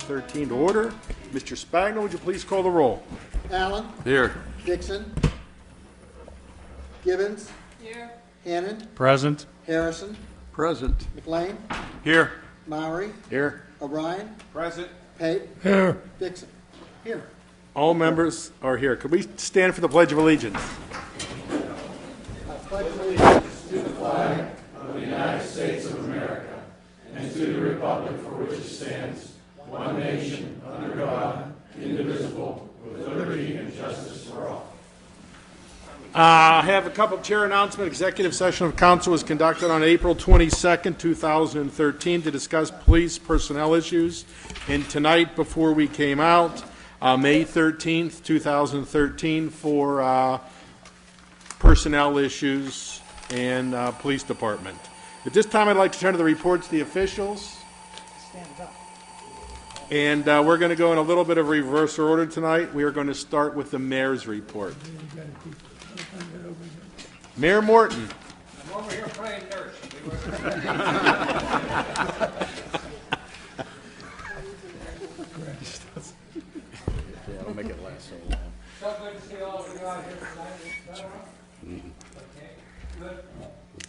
2013 to order. Mr. Spagna, would you please call the roll? Allen. Here. Dixon. Gibbons. Here. Hannon. Present. Harrison. Present. McLean. Here. Mowry. Here. O'Brien. Present. Pate. Here. Dixon. Here. All members are here. Could we stand for the Pledge of Allegiance? I pledge allegiance. I have a couple of chair announcements. Executive session of council was conducted on April 22nd, 2013 to discuss police personnel issues. And tonight, before we came out, May 13th, 2013, for personnel issues and police department. At this time, I'd like to turn to the reports of the officials. And we're going to go in a little bit of reverse order tonight. We are going to start with the mayor's report. Mayor Morton. I'm over here playing nurse. I'll make it last so long. So good to see all of you out here tonight. Is that all right? Okay, good.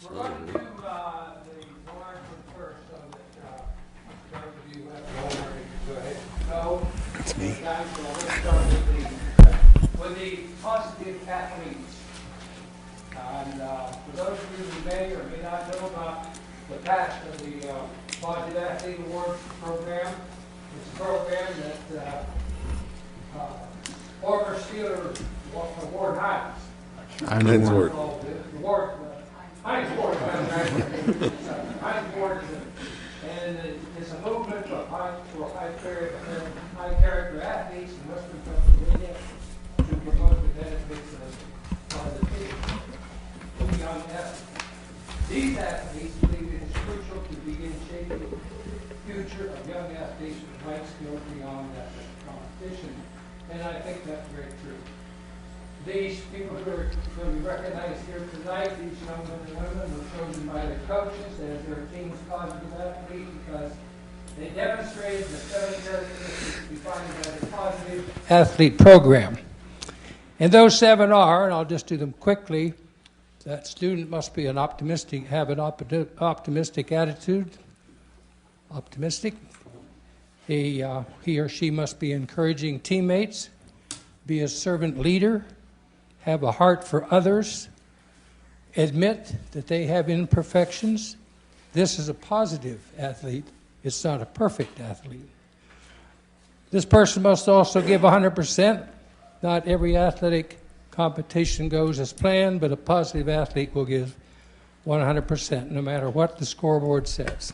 We're going to do the warrant first so that those of you who have the warrant can go ahead and go. That's me. Guys, so let's start with the positive athletes. And for those of you who may or may not know about the past of the Positive Athlete Award Program, it's a program that former Steeler Ward Hines. Hines Ward. Hines Ward. Hines Ward, and it's a movement for high character athletes in Western Pennsylvania to promote the benefits of positivity. Young athletes. These athletes believe it is crucial to begin shaping the future of young athletes with right skills beyond athletic competition. And I think that's very true. These people who are going to be recognized here tonight, these young men and women, were chosen by their coaches as their team's positive athlete because they demonstrated the 7 characteristics defined by the positive athlete program. And those 7 are, and I'll just do them quickly. That student must be have an optimistic attitude. Optimistic. He or she must be encouraging teammates, be a servant leader, have a heart for others, admit that they have imperfections. This is a positive athlete. It's not a perfect athlete. This person must also give 100%. Not every athletic competition goes as planned, but a positive athlete will give 100% no matter what the scoreboard says.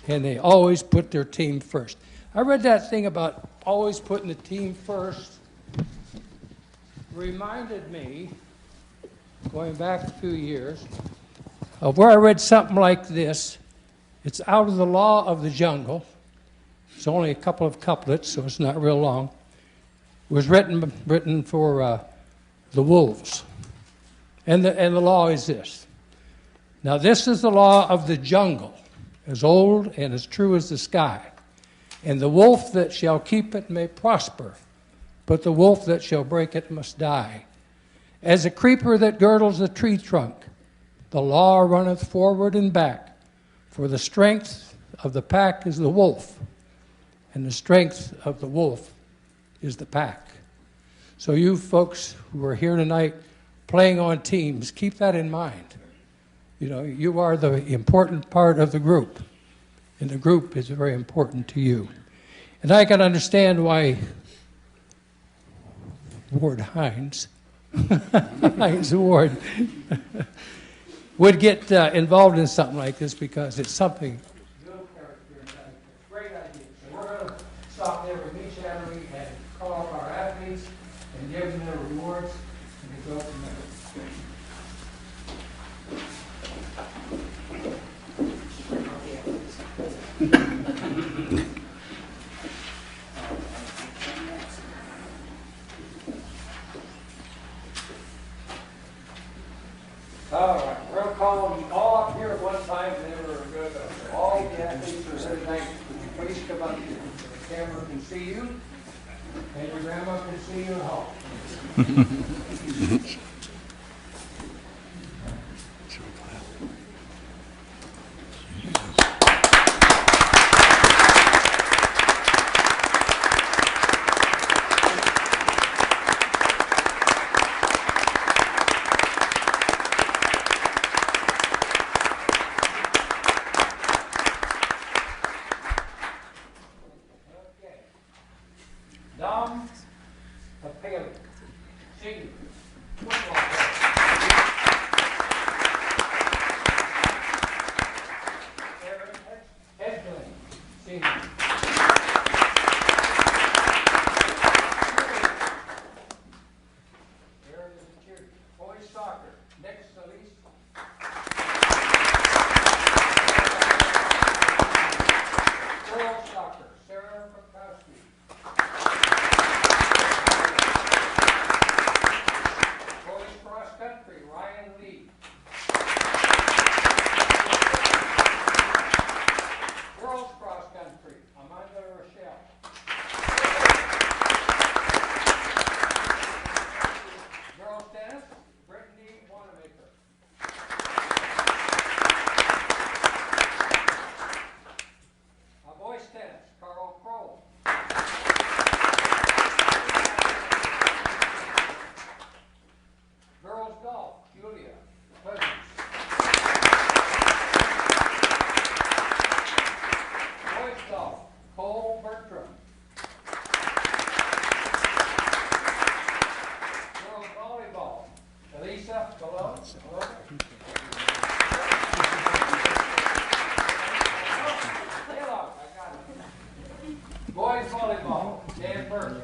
And they always put their team first. I read that thing about always putting the team first. Reminded me, going back a few years, of where I read something like this. It's out of the Law of the Jungle. It's only a couple of couplets, so it's not real long. It was written for the wolves. And the law is this. Now this is the law of the jungle, as old and as true as the sky. And the wolf that shall keep it may prosper, but the wolf that shall break it must die. As a creeper that girdles a tree trunk, the law runneth forward and back, for the strength of the pack is the wolf, and the strength of the wolf is the pack. So you folks who are here tonight playing on teams, keep that in mind. You know, you are the important part of the group, and the group is very important to you. And I can understand why Ward Hines, Hines Ward, would get involved in something like this because it's something. Great idea. So we're going to stop there with each athlete and call up our athletes and give them their rewards, and we go from there. All right, we're going to call them all up here at one time, and then we're going to all the athletes are here tonight. Please come up here so the camera can see you and your grandma can see you at home. Dom Papali, senior, football player. Aaron Hedgeland, senior. Aaron is a cheerleader. Boys soccer, Nick Solis. Girls soccer, Sarah Bukowski. Boys cross country, Ryan Lee. Girls cross country, Amanda Rochelle. Girls tennis, Brittany Wanamaker. Boys tennis, Carl Kroll. Girls golf, Julia Cousins. Boys golf, Cole Bertram. Girls volleyball, Elisa Gallo. Boys volleyball, Dan Burke.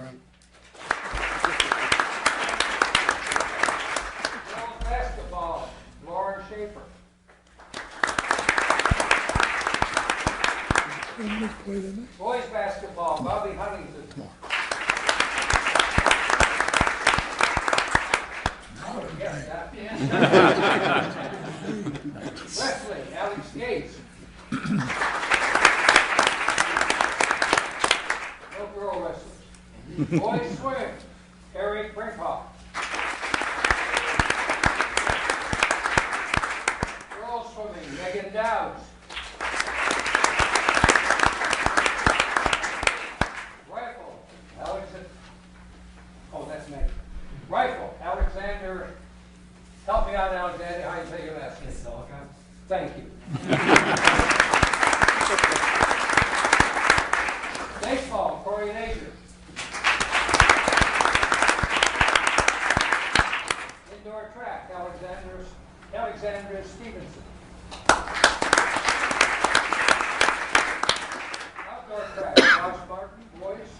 Girls basketball, Lauren Schaefer. Boys basketball, Bobby Huntington. Yes, that. Wrestling, Alex Gates. No girl wrestlers. Boys swim, Eric Brinkhoff. Girls swimming, Megan Dowds. Rifle, Rifle, Alexander. Help me out, Alexander. How do you say your last name? Thank you. Baseball, Corey Nazier. Indoor track, Alexandra Stevenson. Outdoor track, Ross Martin, boys.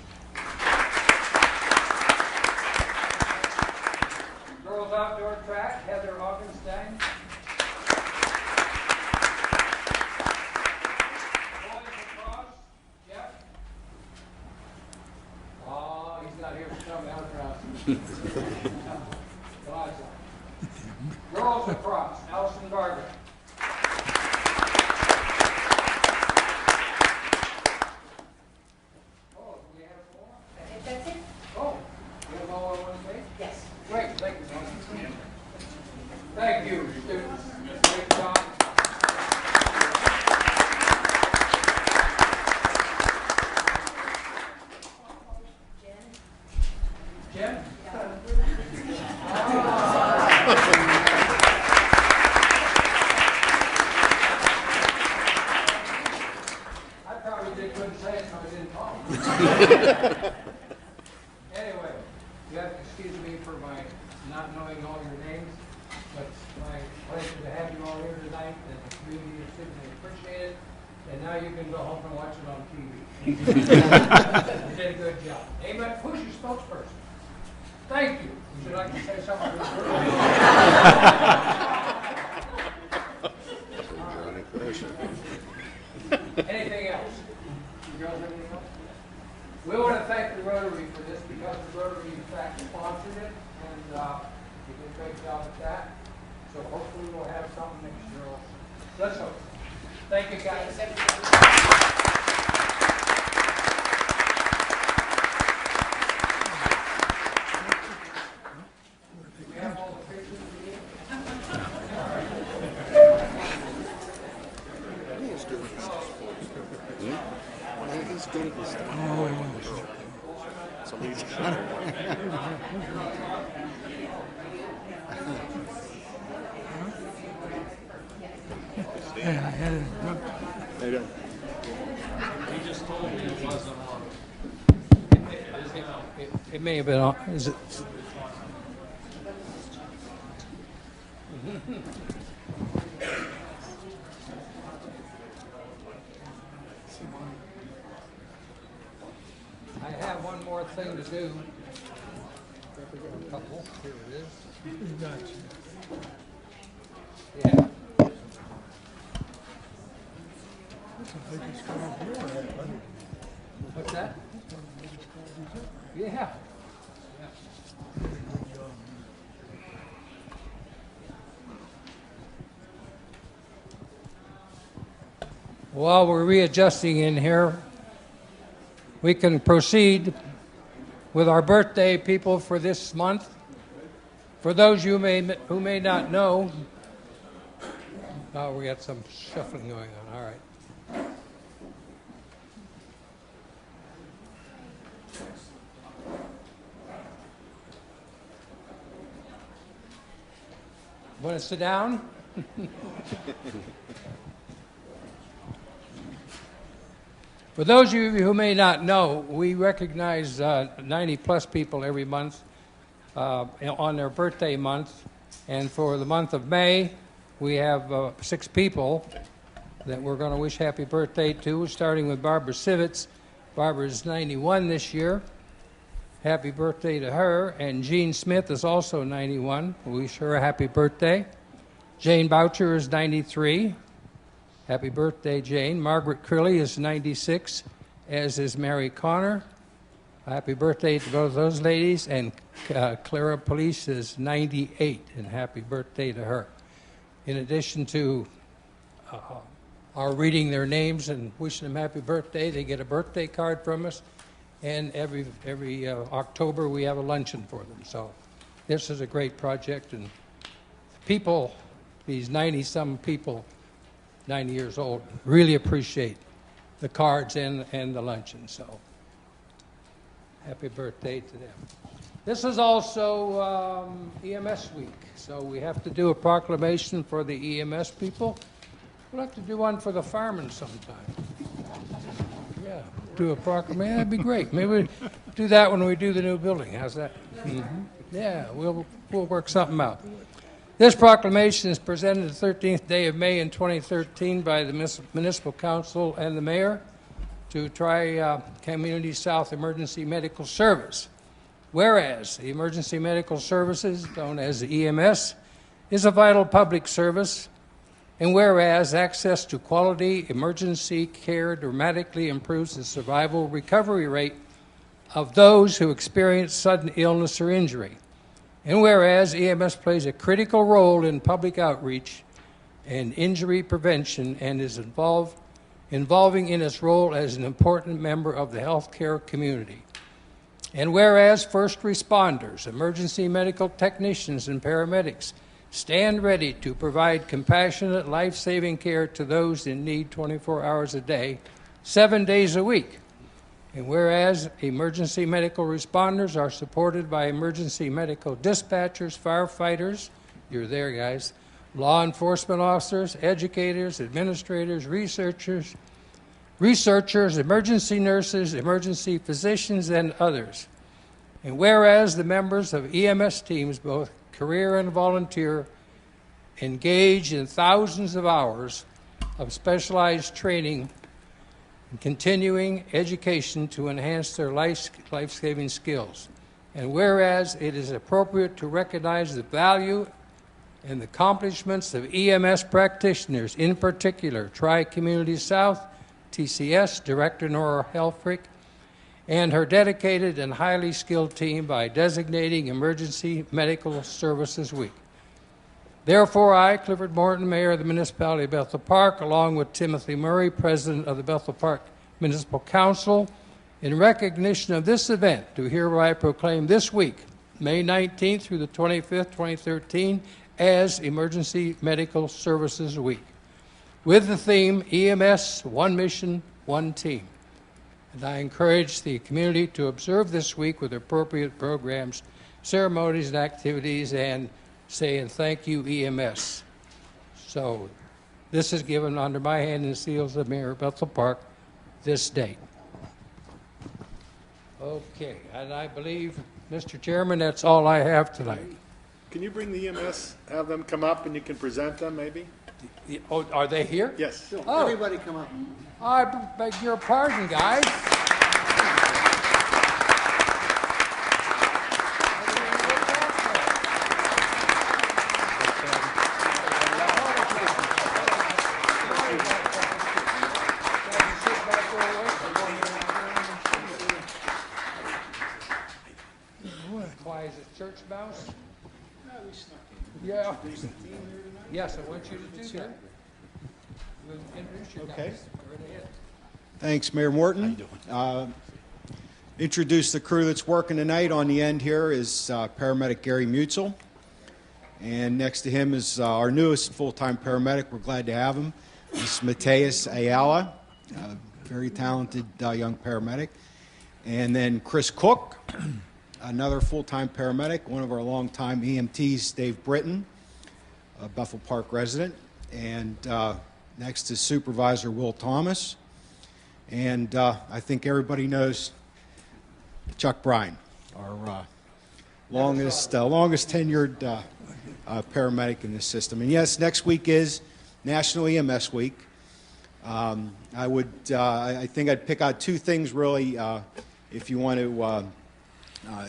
Girls outdoor track, Heather Augenstein. Boys lacrosse, Jeff. Oh, he's not here to come out across. Girls lacrosse, Allison Garber. Oh, do we have more? I think that's it? Oh, we have all on one page? Yes. Great, thank you, Tony. Thank you, students. Great job. Jen? Jen? I probably couldn't say it, so I didn't talk. Anyway, you have to excuse me for my not knowing all your names, but it's my pleasure to have you all here tonight, and the community is certainly appreciate it. And now you can go home and watch it on TV. You did a good job. Amen. Who's your spokesperson? Thank you. Would you like to say something? Anything else? You girls have anything else? We want to thank the Rotary for this because the Rotary, in fact, sponsored it, and you did a great job at that. So hopefully we'll have something next year also. Let's hope. Thank you, guys. Thanks, everybody. It may have been on. Is it? I have one more thing to do. A couple. Here it is. Yeah. What's that? Yeah. While we're readjusting in here, we can proceed with our birthday people for this month. For those you who may not know, we got some shuffling going on. All right. Want to sit down? For those of you who may not know, we recognize 90-plus people every month on their birthday month. And for the month of May, we have 6 people that we're going to wish happy birthday to, starting with Barbara Sivitz. Barbara's 91 this year. Happy birthday to her. And Jean Smith is also 91. We wish her a happy birthday. Jane Boucher is 93. Happy birthday, Jane. Margaret Crilly is 96, as is Mary Connor. Happy birthday to both those ladies. And Clara Police is 98, and happy birthday to her. In addition to our reading their names and wishing them happy birthday, they get a birthday card from us. And every October we have a luncheon for them. So this is a great project, and people, these 90-some people, 90 years old, really appreciate the cards and the luncheon. So happy birthday to them. This is also EMS week, so we have to do a proclamation for the EMS people. We'll have to do one for the firemen sometime. Yeah, do a proclamation. That'd be great. Maybe we do that when we do the new building. How's that? Mm-hmm. Yeah, we'll work something out. This proclamation is presented the 13th day of May in 2013 by the Municipal Council and the Mayor to Tri-Community South Emergency Medical Service. Whereas the Emergency Medical Services, known as the EMS, is a vital public service, and whereas access to quality emergency care dramatically improves the survival recovery rate of those who experience sudden illness or injury. And whereas EMS plays a critical role in public outreach and injury prevention and is involving in its role as an important member of the healthcare community. And whereas first responders, emergency medical technicians, and paramedics stand ready to provide compassionate, life-saving care to those in need 24 hours a day, 7 days a week. And whereas emergency medical responders are supported by emergency medical dispatchers, firefighters, you're there guys, law enforcement officers, educators, administrators, researchers, emergency nurses, emergency physicians, and others. And whereas the members of EMS teams, both career and volunteer, engage in thousands of hours of specialized training and continuing education to enhance their life-saving skills. And whereas it is appropriate to recognize the value and the accomplishments of EMS practitioners, in particular Tri-Community South, TCS, Director Nora Helfrich, and her dedicated and highly skilled team by designating Emergency Medical Services Week. Therefore, I, Clifford Morton, Mayor of the Municipality of Bethel Park, along with Timothy Murray, President of the Bethel Park Municipal Council, in recognition of this event, do hereby proclaim this week, May 19th through the 25th, 2013, as Emergency Medical Services Week, with the theme EMS, One Mission, One Team. And I encourage the community to observe this week with appropriate programs, ceremonies, and activities, and saying thank you, EMS. So this is given under my hand and seals of Mayor of Bethel Park this date. Okay, and I believe, Mr. Chairman, that's all I have tonight. Can you bring the EMS, have them come up and you can present them maybe? Oh, are they here? Yes. Oh. Everybody come up. I beg your pardon, guys. Why is it church mouse? Yeah. Yes, I want you to do that. We'll introduce you guys. Okay. Go right ahead. Thanks, Mayor Morton. Introduce the crew that's working tonight. On the end here is paramedic Gary Mutzel. And next to him is our newest full-time paramedic. We're glad to have him. This is Mateus Ayala, very talented young paramedic. And then Chris Cook, another full-time paramedic, one of our longtime EMTs, Dave Britton, a Bethel Park resident. And next is Supervisor Will Thomas. And I think everybody knows Chuck Bryan, our longest tenured paramedic in this system. And yes, next week is National EMS Week. I think I'd pick out two things really if you want to,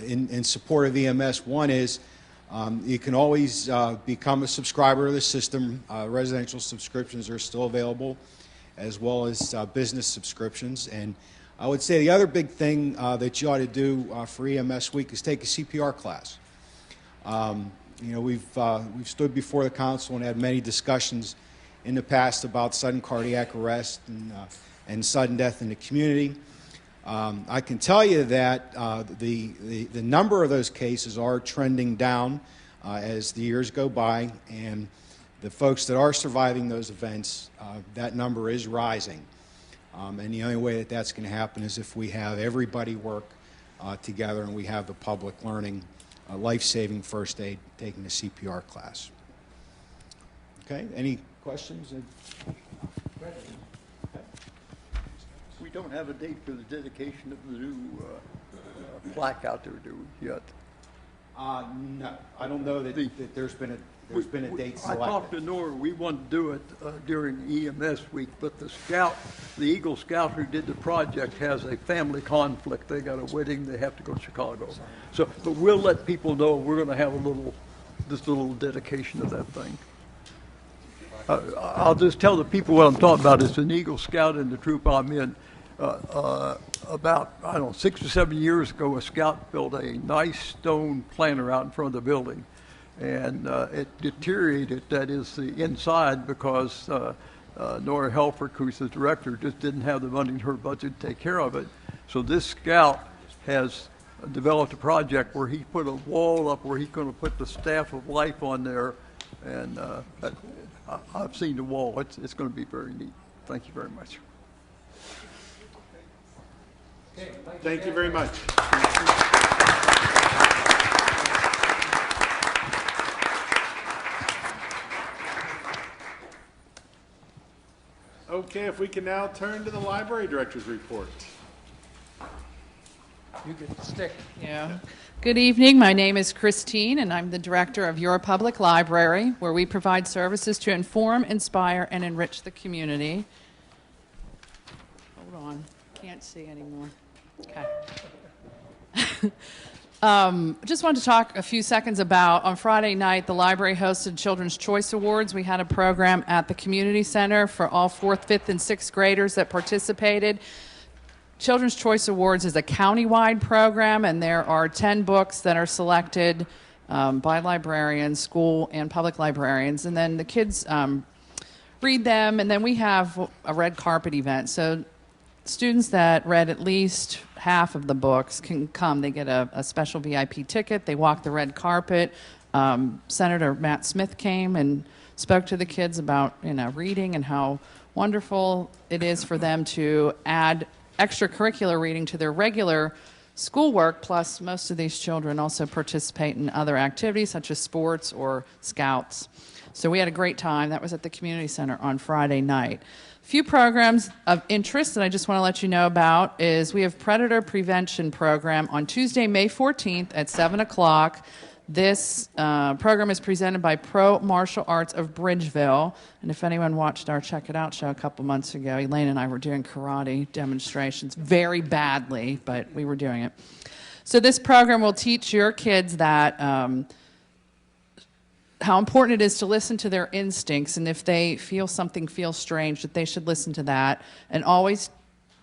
in support of EMS. One is you can always become a subscriber of the system. Residential subscriptions are still available, as well as business subscriptions. And I would say the other big thing that you ought to do for EMS Week is take a CPR class. We've stood before the council and had many discussions in the past about sudden cardiac arrest and sudden death in the community. I can tell you that the number of those cases are trending down as the years go by, and the folks that are surviving those events, that number is rising. And the only way that that's going to happen is if we have everybody work together and we have the public learning life-saving first aid, taking the CPR class. Okay, any questions? We don't have a date for the dedication of the new plaque out there, do we, yet? No, I don't know that there's been a date I talked selected. to Nora. We wanted to do it during EMS week, but the Eagle Scout who did the project has a family conflict. They got a wedding. They have to go to Chicago. So, but we'll let people know we're going to have this little dedication of that thing. I'll just tell the people what I'm talking about. It's an Eagle Scout in the troop I'm in. About, 6 or 7 years ago, a scout built a nice stone planter out in front of the building. And it deteriorated, that is, the inside, because Nora Helfrich, who's the director, just didn't have the money in her budget to take care of it. So this scout has developed a project where he put a wall up where he's going to put the Staff of Life on there. And I've seen the wall. It's going to be very neat. Thank you very much. Thank you very much. Okay, if we can now turn to the library director's report. You get the stick. Yeah. Good evening. My name is Christine, and I'm the director of Your Public Library, where we provide services to inform, inspire, and enrich the community. Hold on. Can't see anymore. Okay. Just wanted to talk a few seconds about, on Friday night, the library hosted Children's Choice Awards. We had a program at the community center for all 4th, 5th, and 6th graders that participated. Children's Choice Awards is a county-wide program, and there are 10 books that are selected by librarians, school and public librarians, and then the kids read them, and then we have a red carpet event. So students that read at least half of the books can come. They get a special VIP ticket. They walk the red carpet. Senator Matt Smith came and spoke to the kids about reading and how wonderful it is for them to add extracurricular reading to their regular schoolwork, plus most of these children also participate in other activities such as sports or scouts. So we had a great time. That was at the community center on Friday night. A few programs of interest that I just want to let you know about is we have Predator Prevention Program on Tuesday, May 14th at 7 o'clock. This program is presented by Pro Martial Arts of Bridgeville. And if anyone watched our Check It Out show a couple months ago, Elaine and I were doing karate demonstrations very badly, but we were doing it. So this program will teach your kids that how important it is to listen to their instincts, and if they feel something feels strange, that they should listen to that, and always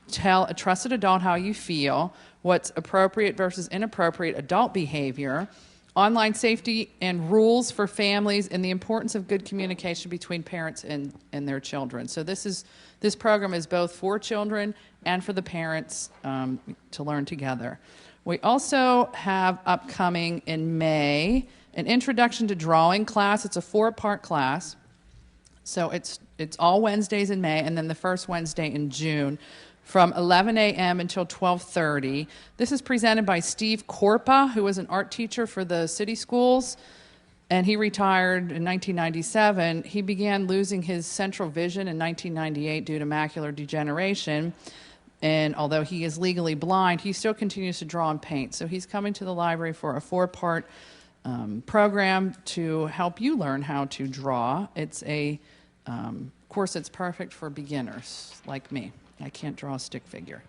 tell a trusted adult how you feel, what's appropriate versus inappropriate adult behavior, online safety and rules for families, and the importance of good communication between parents and their children. So this program is both for children and for the parents to learn together. We also have upcoming in May an Introduction to Drawing class. It's a 4-part class. So it's all Wednesdays in May, and then the first Wednesday in June from 11 a.m. until 12:30. This is presented by Steve Korpa, who was an art teacher for the city schools, and he retired in 1997. He began losing his central vision in 1998 due to macular degeneration. And although he is legally blind, he still continues to draw and paint. So he's coming to the library for a 4-part program to help you learn how to draw. It's a course that's perfect for beginners like me. I can't draw a stick figure.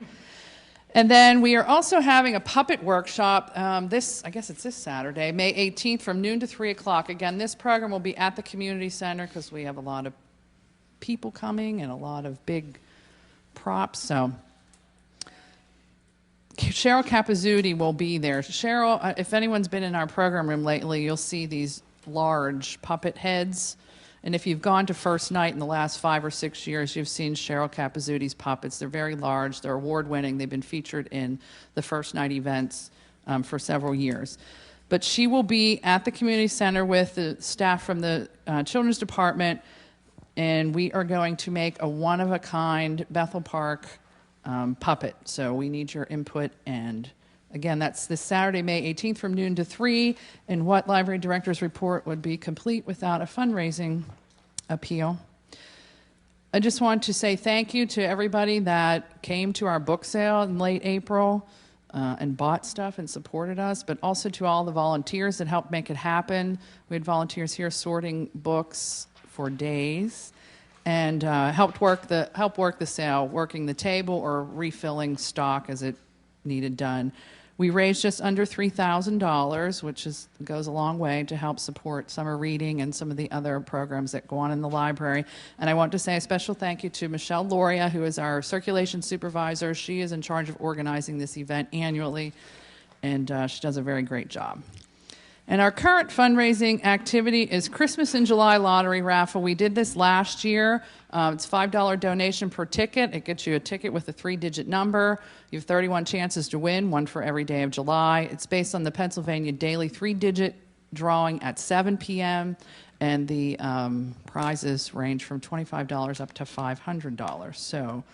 And then we are also having a puppet workshop I guess it's this Saturday, May 18th from noon to 3 o'clock. Again, this program will be at the community center because we have a lot of people coming and a lot of big props. So Cheryl Capizzuti will be there. Cheryl, if anyone's been in our program room lately, you'll see these large puppet heads. And if you've gone to First Night in the last 5 or 6 years, you've seen Cheryl Capizzuti's puppets. They're very large. They're award-winning. They've been featured in the First Night events for several years. But she will be at the community center with the staff from the children's department, and we are going to make a one-of-a-kind Bethel Park puppet. So we need your input. And again, that's this Saturday, May 18th from noon to 3. And what library director's report would be complete without a fundraising appeal? I just want to say thank you to everybody that came to our book sale in late April and bought stuff and supported us, but also to all the volunteers that helped make it happen. We had volunteers here sorting books for days, and help work the sale, working the table or refilling stock as it needed done. We raised just under $3,000, which goes a long way to help support summer reading and some of the other programs that go on in the library. And I want to say a special thank you to Michelle Loria, who is our circulation supervisor. She is in charge of organizing this event annually, and she does a very great job. And our current fundraising activity is Christmas in July lottery raffle. We did this last year. It's $5 donation per ticket. It gets you a ticket with a 3-digit number. You have 31 chances to win, one for every day of July. It's based on the Pennsylvania Daily 3-digit drawing at 7 p.m., and the prizes range from $25 up to $500. So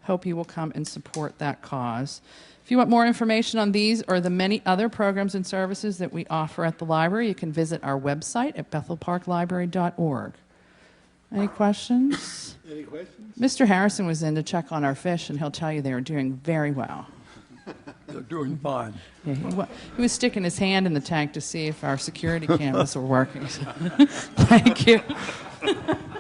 hope you will come and support that cause. If you want more information on these or the many other programs and services that we offer at the library, you can visit our website at bethelparklibrary.org. Any questions? Any questions? Mr. Harrison was in to check on our fish, and he'll tell you they are doing very well. They're doing fine. Yeah, he was sticking his hand in the tank to see if our security cameras were working. Thank you.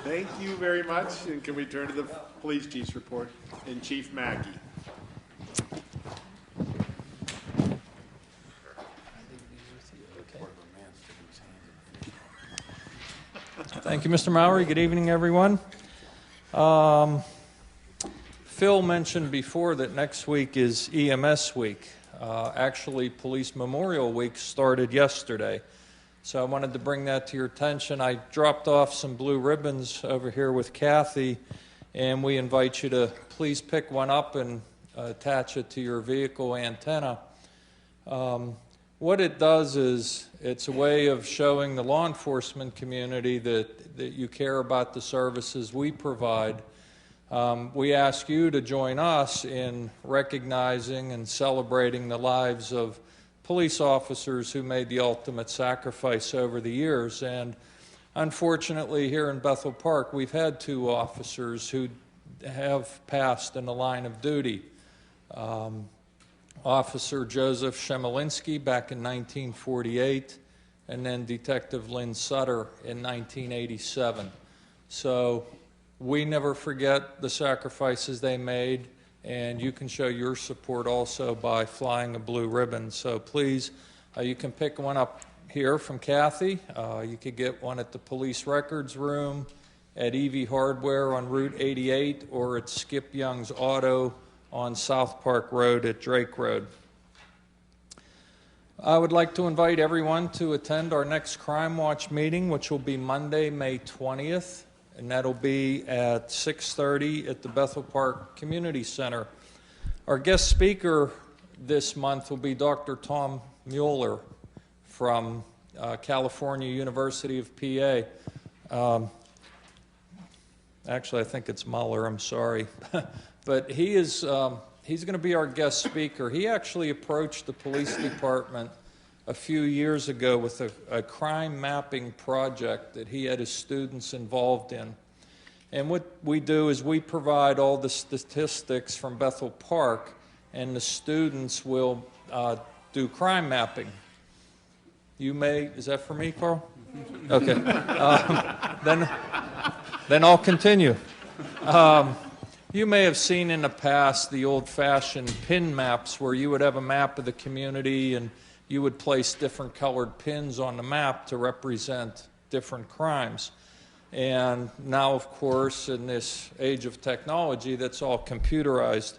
Thank you very much. And can we turn to the police chief's report? And Chief Mackey. Thank you, Mr. Mowry. Good evening, everyone. Phil mentioned before that next week is EMS week. Actually, Police Memorial Week started yesterday. So I wanted to bring that to your attention. I dropped off some blue ribbons over here with Kathy, and we invite you to please pick one up and attach it to your vehicle antenna. What it does is it's a way of showing the law enforcement community that you care about the services we provide. We ask you to join us in recognizing and celebrating the lives of police officers who made the ultimate sacrifice over the years. And unfortunately, here in Bethel Park, we've had 2 officers who have passed in the line of duty. Officer Joseph Shemolinsky back in 1948, and then Detective Lynn Sutter in 1987. So we never forget the sacrifices they made, and you can show your support also by flying a blue ribbon. So please, you can pick one up here from Kathy. You could get one at the police records room, at EV Hardware on Route 88, or at Skip Young's Auto on South Park Road at Drake Road. I would like to invite everyone to attend our next Crime Watch meeting, which will be Monday, May 20th, and that'll be at 6:30 at the Bethel Park Community Center. Our guest speaker this month will be Dr. Tom Mueller from California University of PA. Actually, I think it's Mueller, I'm sorry. But he is he's going to be our guest speaker. He actually approached the police department a few years ago with a crime mapping project that he had his students involved in. And what we do is we provide all the statistics from Bethel Park, and the students will do crime mapping. You may, is that for me, Carl? Okay. Then I'll continue. You may have seen in the past the old-fashioned pin maps where you would have a map of the community and you would place different colored pins on the map to represent different crimes. And now, of course, in this age of technology, that's all computerized.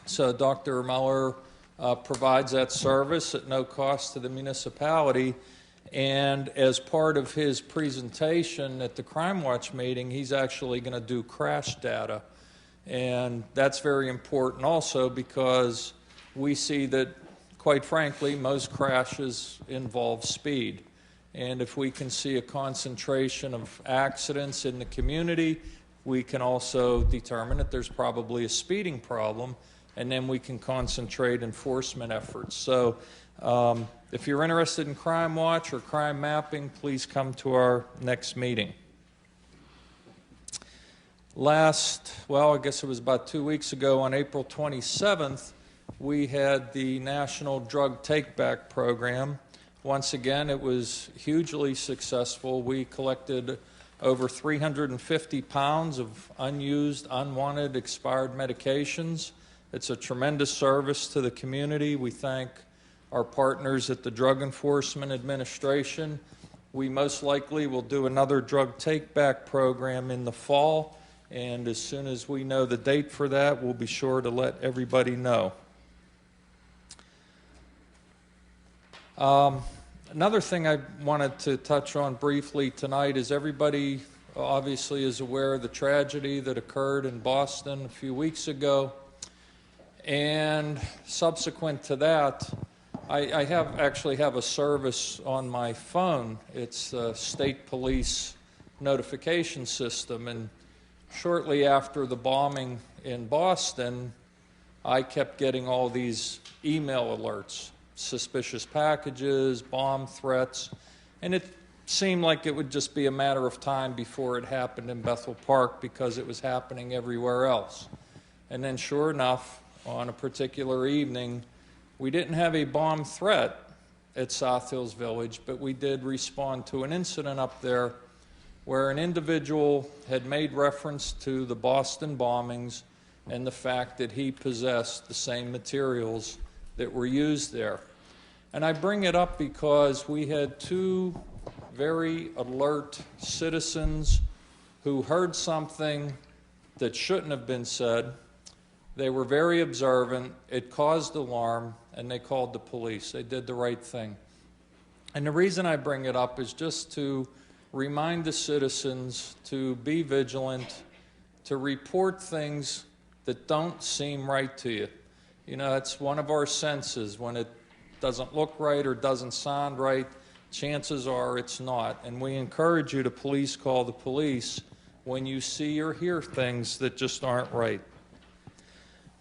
So Dr. Mueller provides that service at no cost to the municipality. And as part of his presentation at the Crime Watch meeting, he's actually going to do crash data. And that's very important also because we see that, quite frankly, most crashes involve speed. And if we can see a concentration of accidents in the community, we can also determine that there's probably a speeding problem, and then we can concentrate enforcement efforts. So if you're interested in Crime Watch or crime mapping, please come to our next meeting. I guess it was about 2 weeks ago, on April 27th, we had the National Drug Take-Back Program. Once again, it was hugely successful. We collected over 350 pounds of unused, unwanted, expired medications. It's a tremendous service to the community. We thank our partners at the Drug Enforcement Administration. We most likely will do another drug take-back program in the fall. And as soon as we know the date for that, we'll be sure to let everybody know. Another thing I wanted to touch on briefly tonight is everybody obviously is aware of the tragedy that occurred in Boston a few weeks ago. And subsequent to that, I actually have a service on my phone. It's a state police notification system. And shortly after the bombing in Boston, I kept getting all these email alerts, suspicious packages, bomb threats, and it seemed like it would just be a matter of time before it happened in Bethel Park because it was happening everywhere else. And then sure enough, on a particular evening, we didn't have a bomb threat at South Hills Village, but we did respond to an incident up there where an individual had made reference to the Boston bombings and the fact that he possessed the same materials that were used there. And I bring it up because we had 2 very alert citizens who heard something that shouldn't have been said. They were very observant. It caused alarm, and they called the police. They did the right thing. And the reason I bring it up is just to remind the citizens to be vigilant, to report things that don't seem right to you. You know, it's one of our senses. When it doesn't look right or doesn't sound right, chances are it's not. And we encourage you to please call the police when you see or hear things that just aren't right.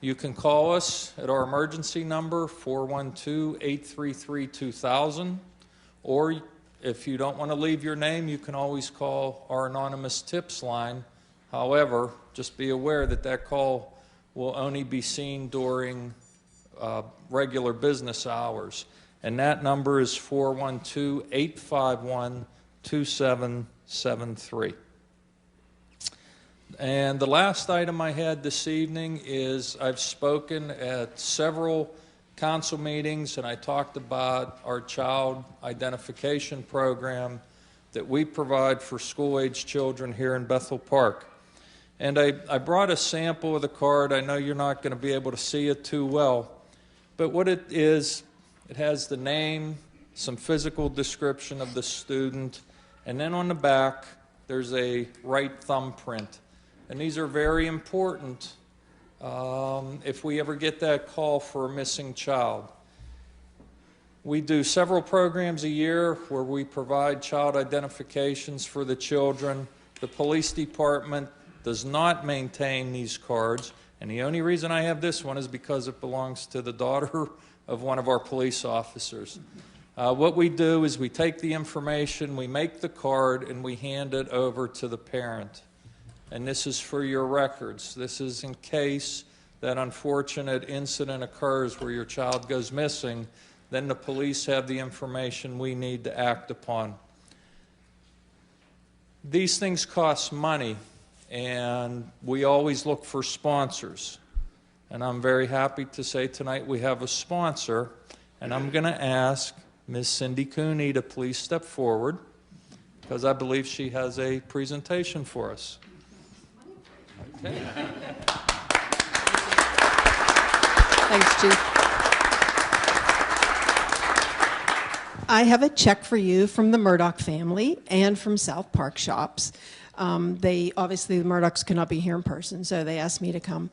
You can call us at our emergency number, 412-833-2000, or if you don't want to leave your name, you can always call our anonymous tips line. However, just be aware that that call will only be seen during regular business hours, and that number is 412-851-2773. And the last item I had this evening is I've spoken at several council meetings, and I talked about our child identification program that we provide for school-age children here in Bethel Park. And I brought a sample of the card. I know you're not going to be able to see it too well, but what it is, it has the name, some physical description of the student, and then on the back there's a right thumbprint. And these are very important if we ever get that call for a missing child. We do several programs a year where we provide child identifications for the children. The police department does not maintain these cards, and the only reason I have this one is because it belongs to the daughter of one of our police officers. What we do is we take the information, we make the card, and we hand it over to the parent. And this is for your records. This is in case that unfortunate incident occurs where your child goes missing, then the police have the information we need to act upon. These things cost money, and we always look for sponsors. And I'm very happy to say tonight we have a sponsor, and I'm going to ask Ms. Cindy Cooney to please step forward, because I believe she has a presentation for us. Okay. Thanks, Chief. I have a check for you from the Murdoch family and from South Park Shops. Obviously, the Murdochs could not be here in person, so they asked me to come.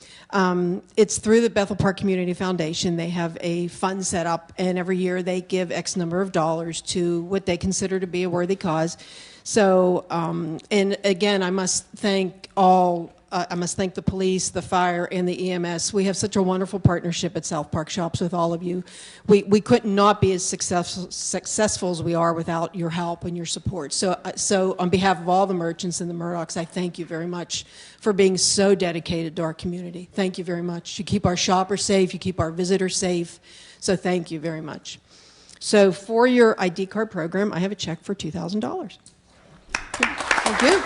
It's through the Bethel Park Community Foundation. They have a fund set up, and every year they give X number of dollars to what they consider to be a worthy cause. So, and again, I must thank the police, the fire, and the EMS. We have such a wonderful partnership at South Park Shops with all of you. We could not be as successful as we are without your help and your support. So on behalf of all the merchants and the Murdochs, I thank you very much for being so dedicated to our community. Thank you very much. You keep our shoppers safe. You keep our visitors safe. So thank you very much. So for your ID card program, I have a check for $2,000. Thank you.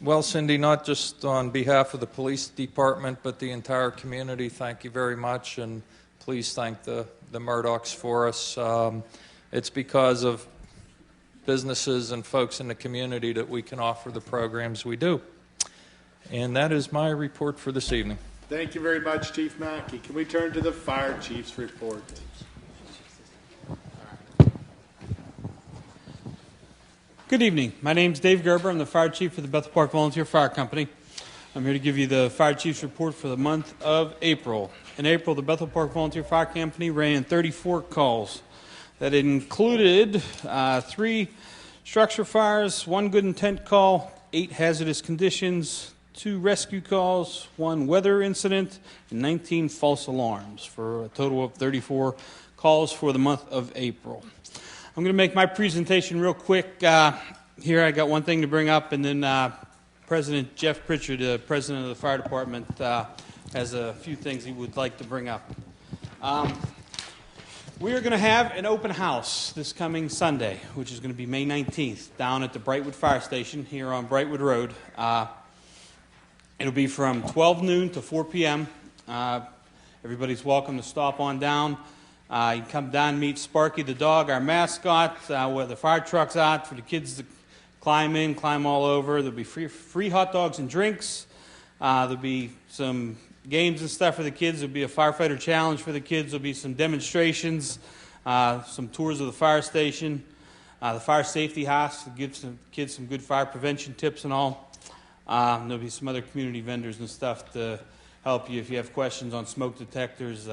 Well, Cindy, not just on behalf of the police department, but the entire community, thank you very much, and please thank the Murdochs for us. It's because of businesses and folks in the community that we can offer the programs we do. And that is my report for this evening. Thank you very much, Chief Mackey. Can we turn to the fire chief's report? Good evening. My name is Dave Gerber. I'm the fire chief for the Bethel Park Volunteer Fire Company. I'm here to give you the fire chief's report for the month of April. In April, the Bethel Park Volunteer Fire Company ran 34 calls. That included 3 structure fires, 1 good intent call, 8 hazardous conditions, 2 rescue calls, 1 weather incident, and 19 false alarms, for a total of 34 calls for the month of April. I'm going to make my presentation real quick. Here I got one thing to bring up, and then President Jeff Pritchard, the president of the fire department, has a few things he would like to bring up. We are going to have an open house this coming Sunday, which is going to be May 19th, down at the Brightwood Fire Station here on Brightwood Road. It'll be from 12 noon to 4 p.m. Everybody's welcome to stop on down. You can come down and meet Sparky the dog, our mascot, where the fire truck's at for the kids to climb in, climb all over. There'll be free hot dogs and drinks. There'll be some games and stuff for the kids. There'll be a firefighter challenge for the kids. There'll be some demonstrations, some tours of the fire station, the fire safety house to give some kids some good fire prevention tips and all. There'll be some other community vendors and stuff to help you if you have questions on smoke detectors,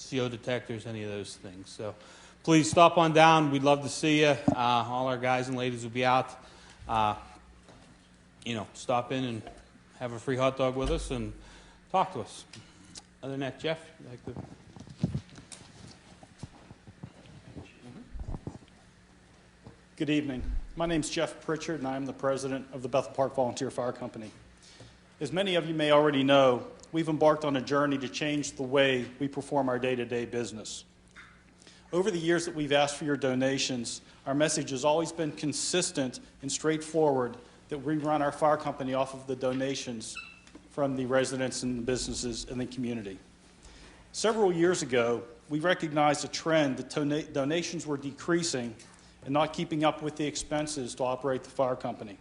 CO detectors, any of those things. So please stop on down. We'd love to see you. All our guys and ladies will be out. Stop in and have a free hot dog with us and talk to us. Other than that, Jeff, you'd like to... Good evening. My name is Jeff Pritchard, and I am the president of the Bethel Park Volunteer Fire Company. As many of you may already know, we've embarked on a journey to change the way we perform our day-to-day business. Over the years that we've asked for your donations, our message has always been consistent and straightforward that we run our fire company off of the donations from the residents and the businesses in the community. Several years ago, we recognized a trend that donations were decreasing and not keeping up with the expenses to operate the fire company.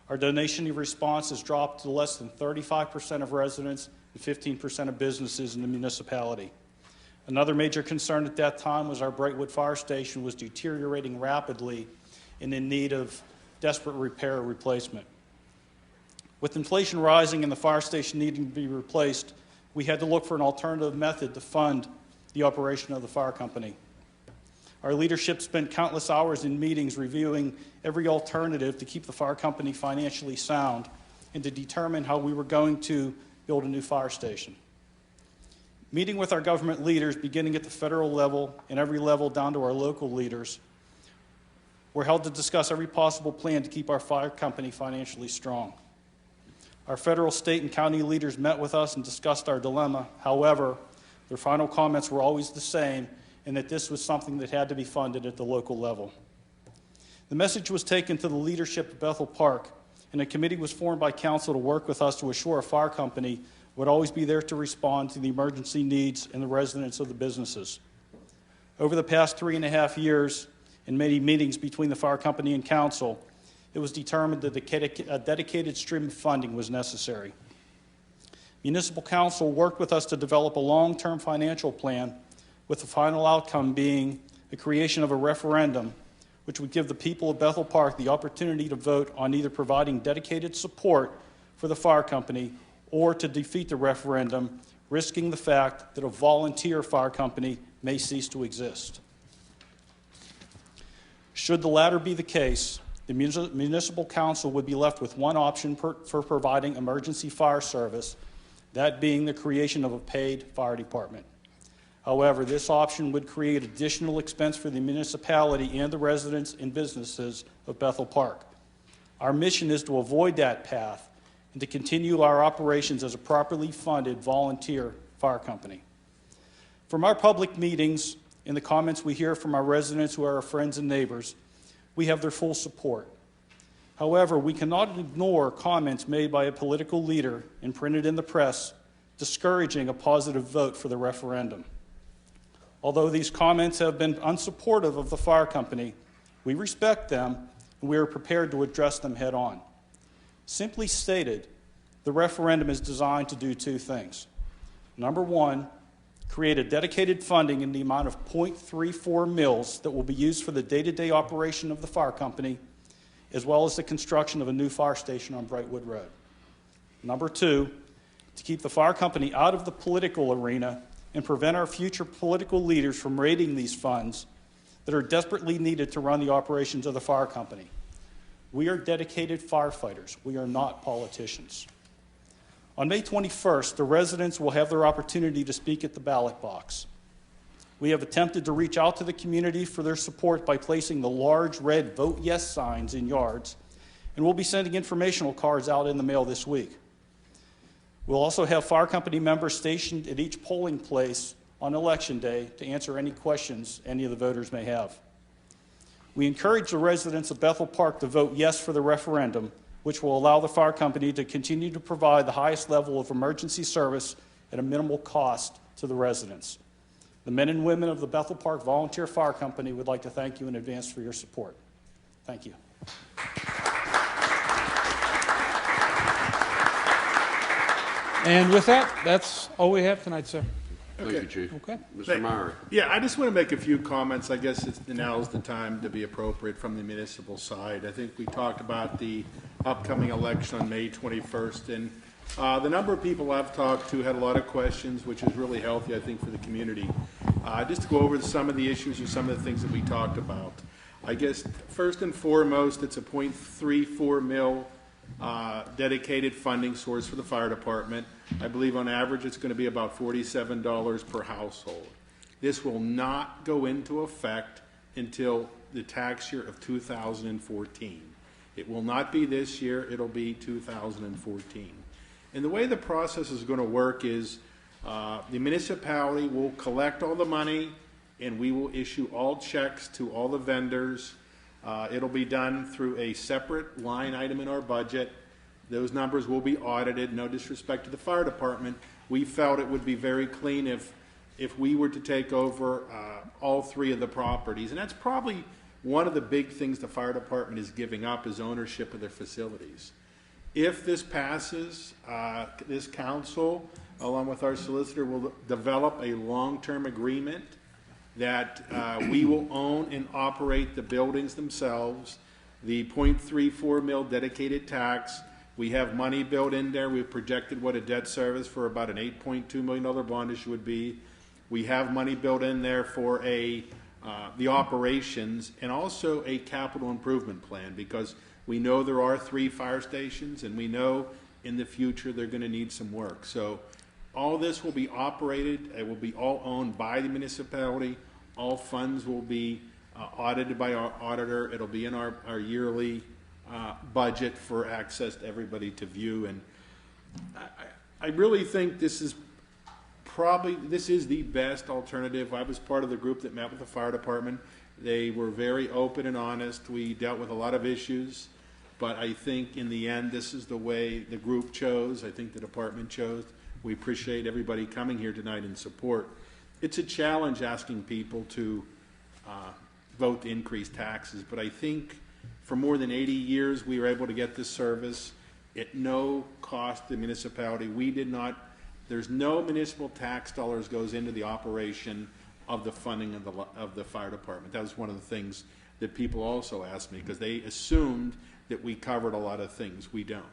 Our donation response has dropped to less than 35% of residents and 15% of businesses in the municipality. Another major concern at that time was our Brightwood Fire Station was deteriorating rapidly and in need of desperate repair or replacement. With inflation rising and the fire station needing to be replaced, we had to look for an alternative method to fund the operation of the fire company. Our leadership spent countless hours in meetings reviewing every alternative to keep the fire company financially sound and to determine how we were going to build a new fire station. Meeting with our government leaders, beginning at the federal level and every level down to our local leaders, were held to discuss every possible plan to keep our fire company financially strong. Our federal, state, and county leaders met with us and discussed our dilemma. However, their final comments were always the same, and that this was something that had to be funded at the local level. The message was taken to the leadership of Bethel Park, and a committee was formed by council to work with us to assure a fire company would always be there to respond to the emergency needs and the residents of the businesses. Over the past 3.5 years, in many meetings between the fire company and council, it was determined that a dedicated stream of funding was necessary. Municipal council worked with us to develop a long-term financial plan, with the final outcome being the creation of a referendum which would give the people of Bethel Park the opportunity to vote on either providing dedicated support for the fire company or to defeat the referendum, risking the fact that a volunteer fire company may cease to exist. Should the latter be the case, the municipal council would be left with one option for providing emergency fire service, that being the creation of a paid fire department. However, this option would create additional expense for the municipality and the residents and businesses of Bethel Park. Our mission is to avoid that path and to continue our operations as a properly funded volunteer fire company. From our public meetings and the comments we hear from our residents who are our friends and neighbors, we have their full support. However, we cannot ignore comments made by a political leader and printed in the press discouraging a positive vote for the referendum. Although these comments have been unsupportive of the fire company, we respect them and we are prepared to address them head on. Simply stated, the referendum is designed to do two things. Number one, create a dedicated funding in the amount of .34 mils that will be used for the day-to-day operation of the fire company, as well as the construction of a new fire station on Brightwood Road. Number two, to keep the fire company out of the political arena and prevent our future political leaders from raiding these funds that are desperately needed to run the operations of the fire company. We are dedicated firefighters. We are not politicians. On May 21st, the residents will have their opportunity to speak at the ballot box. We have attempted to reach out to the community for their support by placing the large red Vote Yes signs in yards, and we'll be sending informational cards out in the mail this week. We'll also have fire company members stationed at each polling place on Election Day to answer any questions any of the voters may have. We encourage the residents of Bethel Park to vote yes for the referendum, which will allow the fire company to continue to provide the highest level of emergency service at a minimal cost to the residents. The men and women of the Bethel Park Volunteer Fire Company would like to thank you in advance for your support. Thank you. And with that, that's all we have tonight, sir. Okay. Thank you, Chief. Okay. Mr. Meyer. Yeah, I just want to make a few comments. I guess now is the time to be appropriate from the municipal side. I think we talked about the upcoming election on May 21st, and The number of people I've talked to had a lot of questions, which is really healthy, I think, for the community. Just to go over some of the issues or some of the things that we talked about. I guess first and foremost, it's a .34 mil dedicated funding source for the fire department. I believe on average it's going to be about $47 per household. This will not go into effect until the tax year of 2014. It will not be this year, it'll be 2014. And the way the process is going to work is the municipality will collect all the money and we will issue all checks to all the vendors. It'll be done through a separate line item in our budget. Those numbers will be audited. No disrespect to the fire department. We felt it would be very clean if we were to take over all three of the properties. And that's probably one of the big things the fire department is giving up is ownership of their facilities. If this passes, this council, along with our solicitor, will develop a long-term agreement that we will own and operate the buildings themselves. The .34 mil dedicated tax, we have money built in there. We've projected what a debt service for about an $8.2 million bond issue would be. We have money built in there for the operations and also a capital improvement plan, because we know there are 3 fire stations and we know in the future they're going to need some work. So all this will be operated, it will be all owned by the municipality. All funds will be audited by our auditor. It'll be in our yearly budget for access to everybody to view. And I really think this is the best alternative. I was part of the group that met with the fire department. They were very open and honest. We dealt with a lot of issues, but I think in the end this is the way the group chose. I think the department chose. We appreciate everybody coming here tonight in support. It's a challenge asking people to vote to increase taxes, but I think for more than 80 years we were able to get this service at no cost to the municipality. There's no municipal tax dollars goes into the operation of the funding of the fire department. That was one of the things that people also asked me, because they assumed that we covered a lot of things. We don't.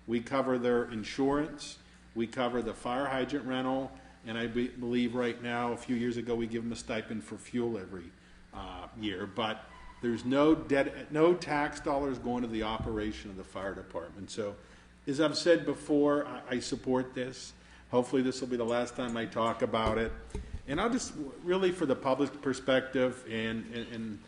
We cover their insurance, we cover the fire hydrant rental, and I believe right now, a few years ago, we give them a stipend for fuel every year. But there's no tax dollars going to the operation of the fire department. So, as I've said before, I support this. Hopefully this will be the last time I talk about it. And I'll just, really for the public perspective and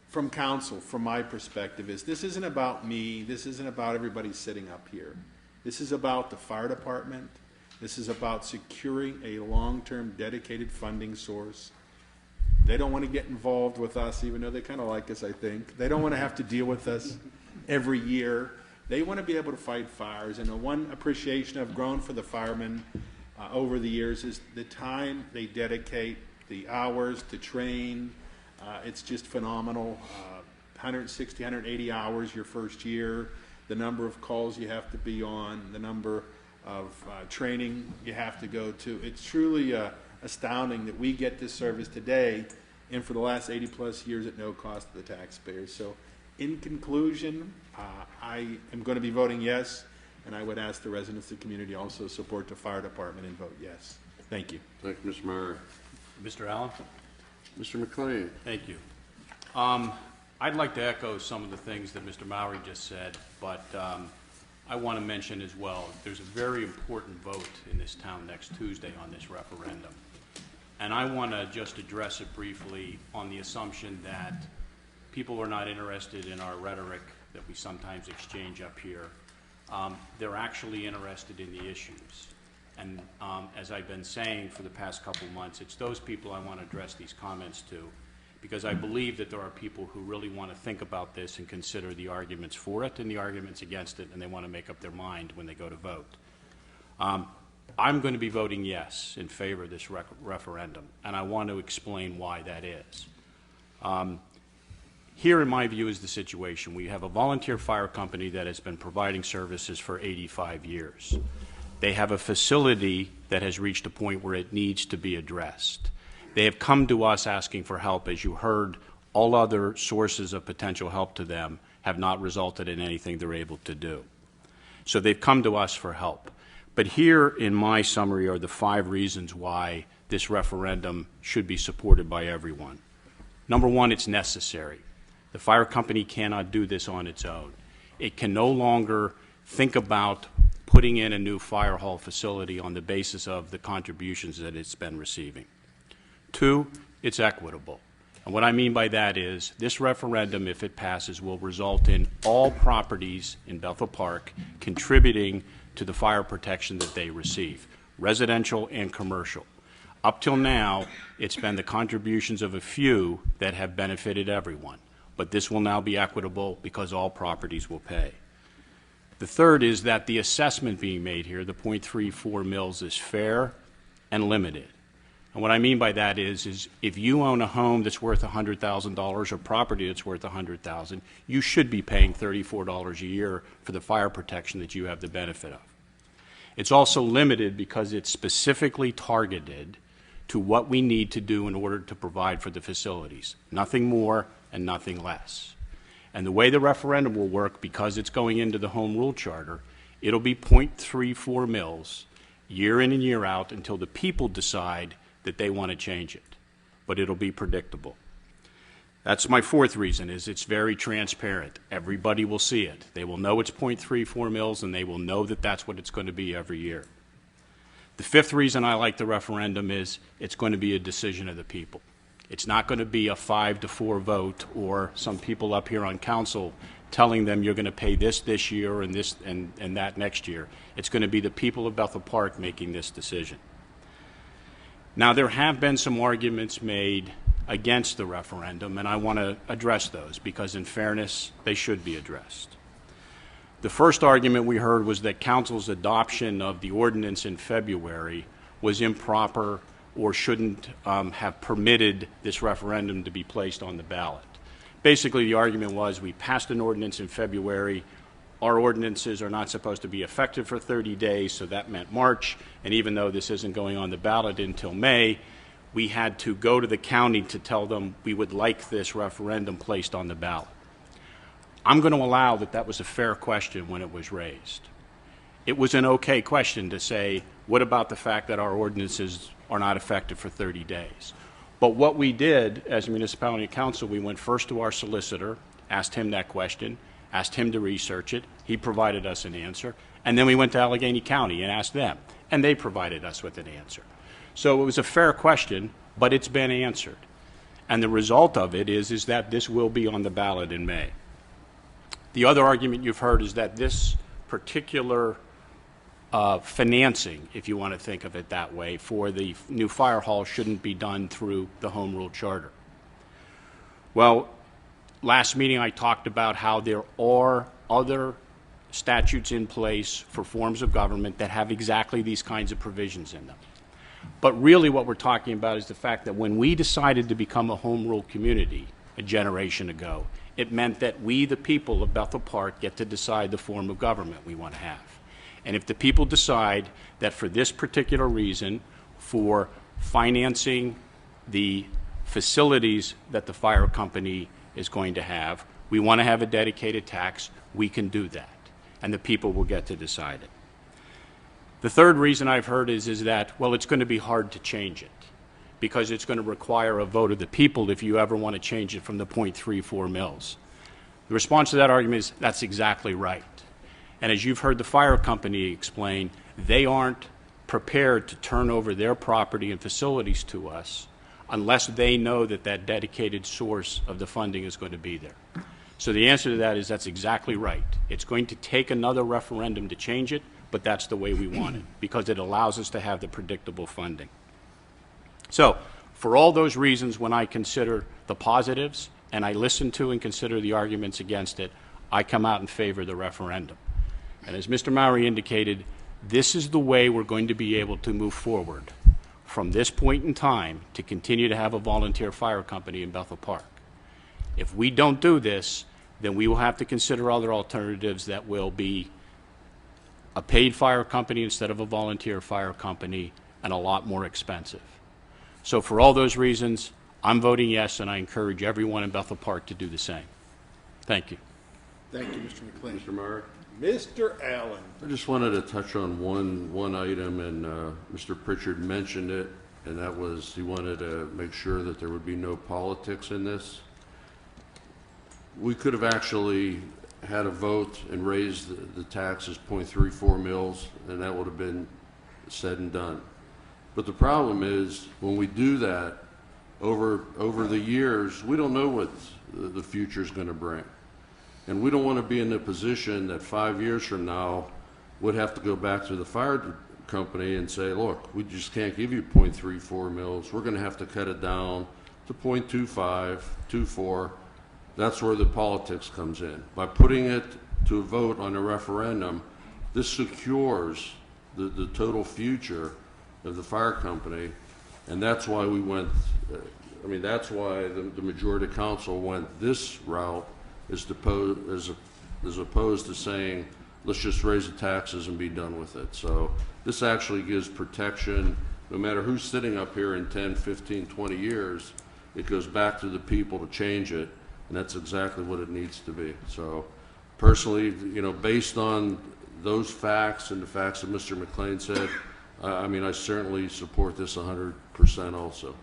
from council, from my perspective, is this isn't about me. This isn't about everybody sitting up here. This is about the fire department. This is about securing a long-term dedicated funding source. They don't want to get involved with us, even though they kind of like us, I think. They don't want to have to deal with us every year. They want to be able to fight fires. And the one appreciation I've grown for the firemen over the years is the time they dedicate, the hours to train. It's just phenomenal. 160, 180 hours your first year, the number of calls you have to be on, the number of training you have to go to. It's truly astounding that we get this service today and for the last 80 plus years at no cost to the taxpayers. So in conclusion, I am going to be voting yes, and I would ask the residents of the community also support the fire department and vote yes. Thank you. Thank you, Mr. Murray. Mr. Allen? Mr. McLean. Thank you. I'd like to echo some of the things that Mr. Mowry just said, but I want to mention as well, there's a very important vote in this town next Tuesday on this referendum. And I want to just address it briefly on the assumption that people are not interested in our rhetoric that we sometimes exchange up here. They're actually interested in the issues. And as I've been saying for the past couple months, it's those people I want to address these comments to, because I believe that there are people who really want to think about this and consider the arguments for it and the arguments against it, and they want to make up their mind when they go to vote. I'm going to be voting yes in favor of this referendum, and I want to explain why that is. Here, in my view, is the situation. We have a volunteer fire company that has been providing services for 85 years. They have a facility that has reached a point where it needs to be addressed. They have come to us asking for help. As you heard, all other sources of potential help to them have not resulted in anything they're able to do. So they've come to us for help. But here in my summary are the 5 reasons why this referendum should be supported by everyone. Number 1, it's necessary. The fire company cannot do this on its own. It can no longer think about putting in a new fire hall facility on the basis of the contributions that it's been receiving. 2, it's equitable. And what I mean by that is this referendum, if it passes, will result in all properties in Bethel Park contributing to the fire protection that they receive, residential and commercial. Up till now, it's been the contributions of a few that have benefited everyone. But this will now be equitable because all properties will pay. The third is that the assessment being made here, the .34 mils, is fair and limited. And what I mean by that is if you own a home that's worth $100,000 or property that's worth $100,000, you should be paying $34 a year for the fire protection that you have the benefit of. It's also limited because it's specifically targeted to what we need to do in order to provide for the facilities. Nothing more and nothing less. And the way the referendum will work, because it's going into the Home Rule Charter, it'll be .34 mils year in and year out until the people decide that they want to change it. But it'll be predictable. That's my 4th reason, is it's very transparent. Everybody will see it. They will know it's .34 mils, and they will know that that's what it's going to be every year. The 5th reason I like the referendum is it's going to be a decision of the people. It's not going to be a 5-4 vote or some people up here on council telling them you're going to pay this year and this and that next year. It's going to be the people of Bethel Park making this decision. Now, there have been some arguments made against the referendum, and I want to address those because, in fairness, they should be addressed. The first argument we heard was that council's adoption of the ordinance in February was improper or shouldn't have permitted this referendum to be placed on the ballot. Basically, the argument was we passed an ordinance in February. Our ordinances are not supposed to be effective for 30 days, so that meant March. And even though this isn't going on the ballot until May, we had to go to the county to tell them we would like this referendum placed on the ballot. I'm going to allow that that was a fair question when it was raised. It was an okay question to say, what about the fact that our ordinances are not effective for 30 days? But what we did as a municipality council, we went first to our solicitor, asked him that question, asked him to research it. He provided us an answer. And then we went to Allegheny County and asked them, and they provided us with an answer. So it was a fair question, but it's been answered. And the result of it is that this will be on the ballot in May. The other argument you've heard is that this particular financing, if you want to think of it that way, for the new fire hall shouldn't be done through the Home Rule Charter. Well, last meeting I talked about how there are other statutes in place for forms of government that have exactly these kinds of provisions in them. But really what we're talking about is the fact that when we decided to become a home rule community a generation ago, it meant that we, the people of Bethel Park, get to decide the form of government we want to have. And if the people decide that for this particular reason, for financing the facilities that the fire company is going to have, we want to have a dedicated tax, we can do that. And the people will get to decide it. The third reason I've heard is that, well, it's going to be hard to change it because it's going to require a vote of the people if you ever want to change it from the .34 mils. The response to that argument is that's exactly right. And as you've heard the fire company explain, they aren't prepared to turn over their property and facilities to us unless they know that that dedicated source of the funding is going to be there. So the answer to that is that's exactly right. It's going to take another referendum to change it, but that's the way we want it because it allows us to have the predictable funding. So for all those reasons, when I consider the positives and I listen to and consider the arguments against it, I come out in favor of the referendum. And as Mr. Mowry indicated, this is the way we're going to be able to move forward from this point in time to continue to have a volunteer fire company in Bethel Park. If we don't do this, then we will have to consider other alternatives that will be a paid fire company instead of a volunteer fire company and a lot more expensive. So for all those reasons, I'm voting yes, and I encourage everyone in Bethel Park to do the same. Thank you. Thank you, Mr. McLean. Mr. Murray? Mr. Allen. I just wanted to touch on one item, and Mr. Pritchard mentioned it, and that was he wanted to make sure that there would be no politics in this. We could have actually had a vote and raised the taxes 0.34 mils, and that would have been said and done. But the problem is, when we do that, over the years, we don't know what the future is going to bring. And we don't want to be in the position that 5 years from now would have to go back to the fire company and say, look, we just can't give you 0.34 mils. We're going to have to cut it down to 0.25, 0.24. That's where the politics comes in. By putting it to a vote on a referendum, this secures the total future of the fire company, and that's why we went, that's why the majority council went this route as opposed to saying, let's just raise the taxes and be done with it. So this actually gives protection, no matter who's sitting up here in 10, 15, 20 years, it goes back to the people to change it, and that's exactly what it needs to be. So personally, based on those facts and the facts that Mr. McLean said, I certainly support this 100% also.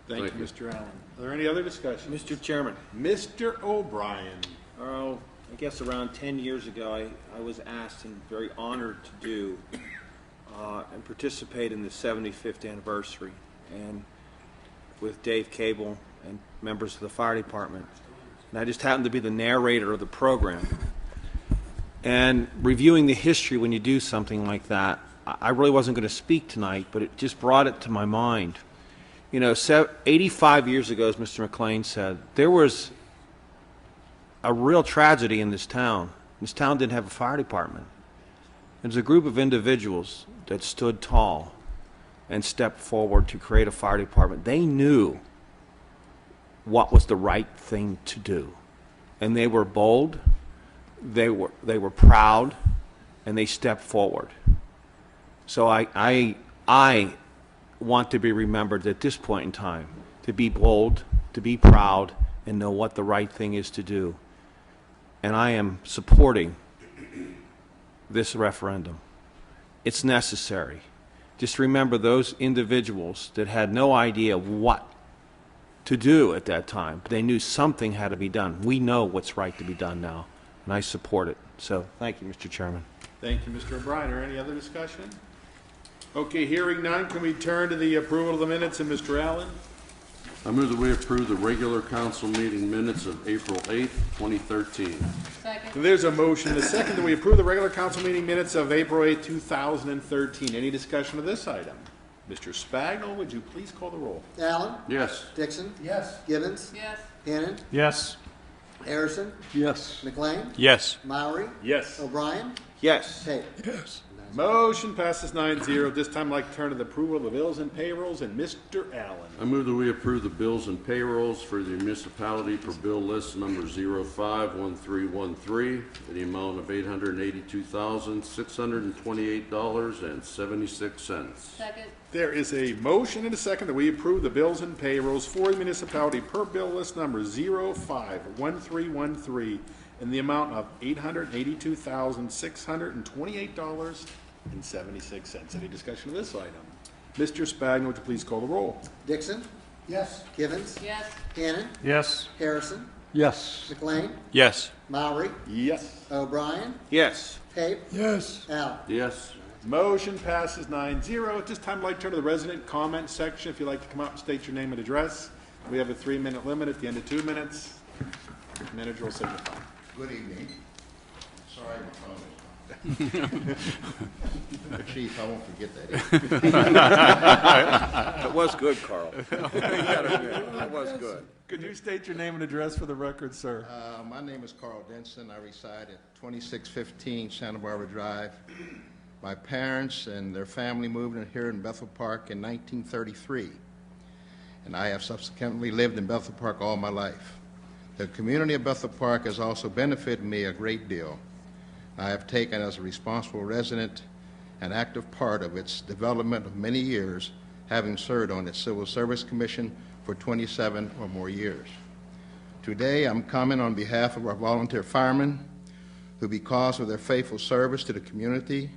Thank you, Mr. Allen. Are there any other discussions? Mr. Chairman. Mr. O'Brien. I guess around 10 years ago, I was asked and very honored to do and participate in the 75th anniversary, and with Dave Cable and members of the fire department. And I just happened to be the narrator of the program. And reviewing the history when you do something like that, I really wasn't going to speak tonight, but it just brought it to my mind. 85 years ago, as Mr. McLean said, there was a real tragedy in this town. This town didn't have a fire department. It was a group of individuals that stood tall and stepped forward to create a fire department. They knew what was the right thing to do, and they were bold, they were proud, and they stepped forward. So I want to be remembered at this point in time to be bold, to be proud, and know what the right thing is to do. And I am supporting this referendum. It's necessary. Just remember those individuals that had no idea what to do at that time. They knew something had to be done. We know what's right to be done now, and I support it. So thank you, Mr. Chairman. Thank you, Mr. O'Brien. Are any other discussion? Okay, hearing none, can we turn to the approval of the minutes? And Mr. Allen? I move that we approve the regular council meeting minutes of April 8th, 2013. Second. There's a motion and a second that we approve the regular council meeting minutes of April 8th, 2013. Any discussion of this item? Mr. Spagnol, would you please call the roll? Allen? Yes. Dixon? Yes. Gibbons? Yes. Hannon? Yes. Harrison? Yes. McLean? Yes. Mowry? Yes. O'Brien? Yes. Tate? Yes. Motion passes 9-0. This time I'd like to turn to the approval of the bills and payrolls, and Mr. Allen. I move that we approve the bills and payrolls for the municipality per bill list number 051313 in the amount of $882,628.76. Second. There is a motion and a second that we approve the bills and payrolls for the municipality per bill list number 051313 in the amount of $882,628.76. Any discussion of this item? Mr. Spagna, would you please call the roll? Dixon? Yes. Gibbons? Yes. Hannon? Yes. Harrison? Yes. McLean? Yes. Mowry? Yes. O'Brien? Yes. Tate? Yes. Allen? Yes. Motion passes 9-0. At this time, I'd like to turn to the resident comment section. If you'd like to come up and state your name and address. We have a 3-minute limit at the end of 2 minutes. The manager will signify. Good evening. Sorry, my phone is Chief, I won't forget that. It was good, Carl. It was good. Could you state your name and address for the record, sir? My name is Carl Denson. I reside at 2615 Santa Barbara Drive. My parents and their family moved in here in Bethel Park in 1933, and I have subsequently lived in Bethel Park all my life. The community of Bethel Park has also benefited me a great deal. I have taken as a responsible resident an active part of its development of many years, having served on its Civil Service Commission for 27 or more years. Today, I'm coming on behalf of our volunteer firemen who, because of their faithful service to the community,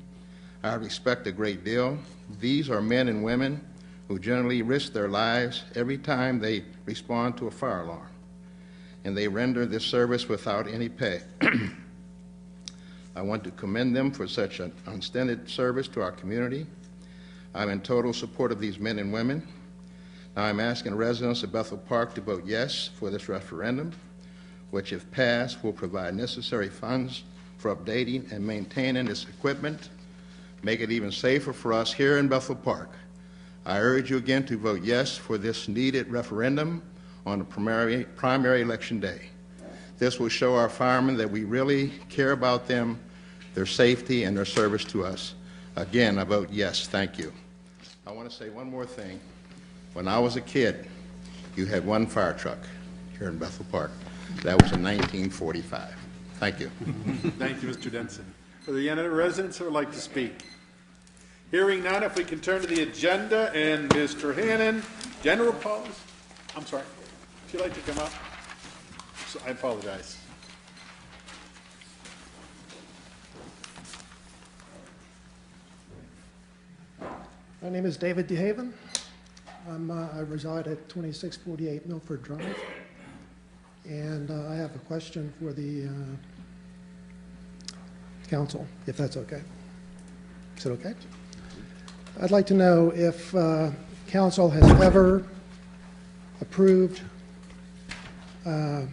I respect a great deal. These are men and women who generally risk their lives every time they respond to a fire alarm, and they render this service without any pay. I want to commend them for such an unstinted service to our community. I'm in total support of these men and women. Now I'm asking residents of Bethel Park to vote yes for this referendum, which, if passed, will provide necessary funds for updating and maintaining this equipment, make it even safer for us here in Bethel Park. I urge you again to vote yes for this needed referendum on the primary election day. This will show our firemen that we really care about them, their safety, and their service to us. Again, I vote yes. Thank you. I want to say one more thing. When I was a kid, you had one fire truck here in Bethel Park. That was in 1945. Thank you. Thank you, Mr. Denson. Are there any residents who would like to speak? Hearing none, if we can turn to the agenda, and Mr. Hannon, general policy. I'm sorry. Would you like to come up? So I apologize. My name is David DeHaven. I reside at 2648 Milford Drive, and I have a question for the council, if that's okay. Is it okay? I'd like to know if council has ever approved PA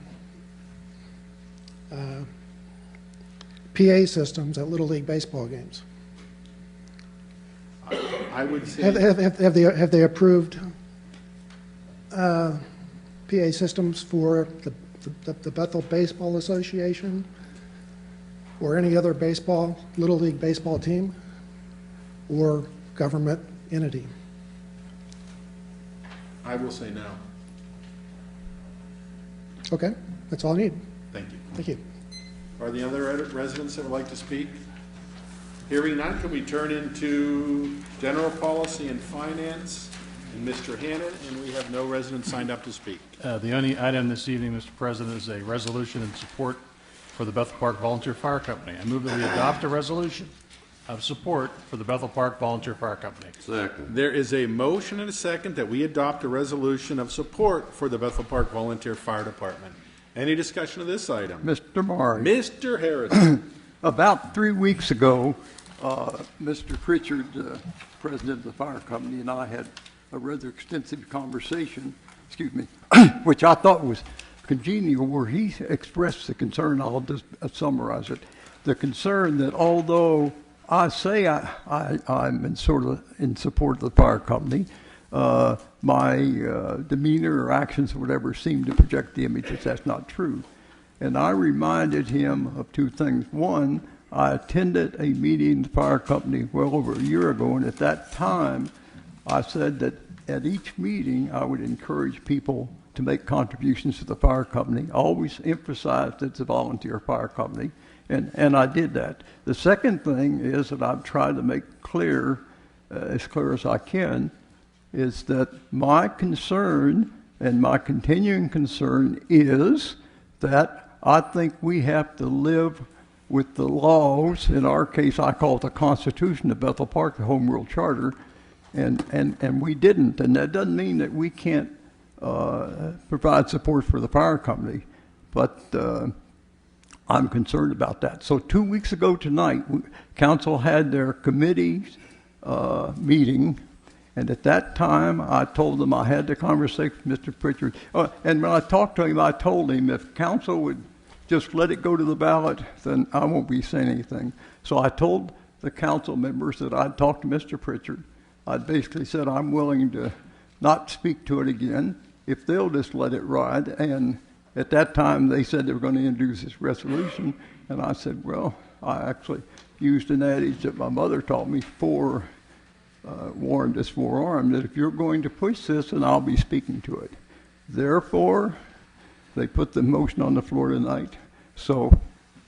systems at Little League baseball games. I would say... Have they approved PA systems for the Bethel Baseball Association or any other Little League baseball team or government entity? I will say no. Okay, that's all I need. Thank you. Thank you. Are there other residents that would like to speak? Hearing none, can we turn into general policy and finance and Mr. Hannon, and we have no residents signed up to speak. The only item this evening, Mr. President, is a resolution in support for the Bethel Park Volunteer Fire Company. I move that we adopt a resolution of support for the Bethel Park Volunteer Fire Company. Second. There is a motion and a second that we adopt a resolution of support for the Bethel Park Volunteer Fire Department. Any discussion of this item? Mr. Maury. Mr. Harrison. About 3 weeks ago, Mr. Pritchard, president of the fire company, and I had a rather extensive conversation, which I thought was congenial, where he expressed the concern. I'll just summarize it. The concern that although I say I'm in support of the fire company, my demeanor or actions or whatever seem to project the image that that's not true. And I reminded him of two things. One, I attended a meeting in the fire company well over a year ago, and at that time I said that at each meeting I would encourage people to make contributions to the fire company, always emphasized it's a volunteer fire company, and I did that. The second thing is that I've tried to make clear, as clear as I can, is that my concern and my continuing concern is that I think we have to live with the laws. In our case, I call it the Constitution of Bethel Park, the Home Rule Charter, and we didn't. And that doesn't mean that we can't provide support for the fire company, but I'm concerned about that. So 2 weeks ago tonight, council had their committee meeting, and at that time, I told them I had the conversation with Mr. Pritchard. And when I talked to him, I told him if council would just let it go to the ballot, then I won't be saying anything. So I told the council members that I'd talked to Mr. Pritchard. I'd basically said I'm willing to not speak to it again if they'll just let it ride. And at that time, they said they were going to introduce this resolution. And I said, well, I actually used an adage that my mother taught me, warned is forearmed, that if you're going to push this, then I'll be speaking to it. Therefore, they put the motion on the floor tonight, so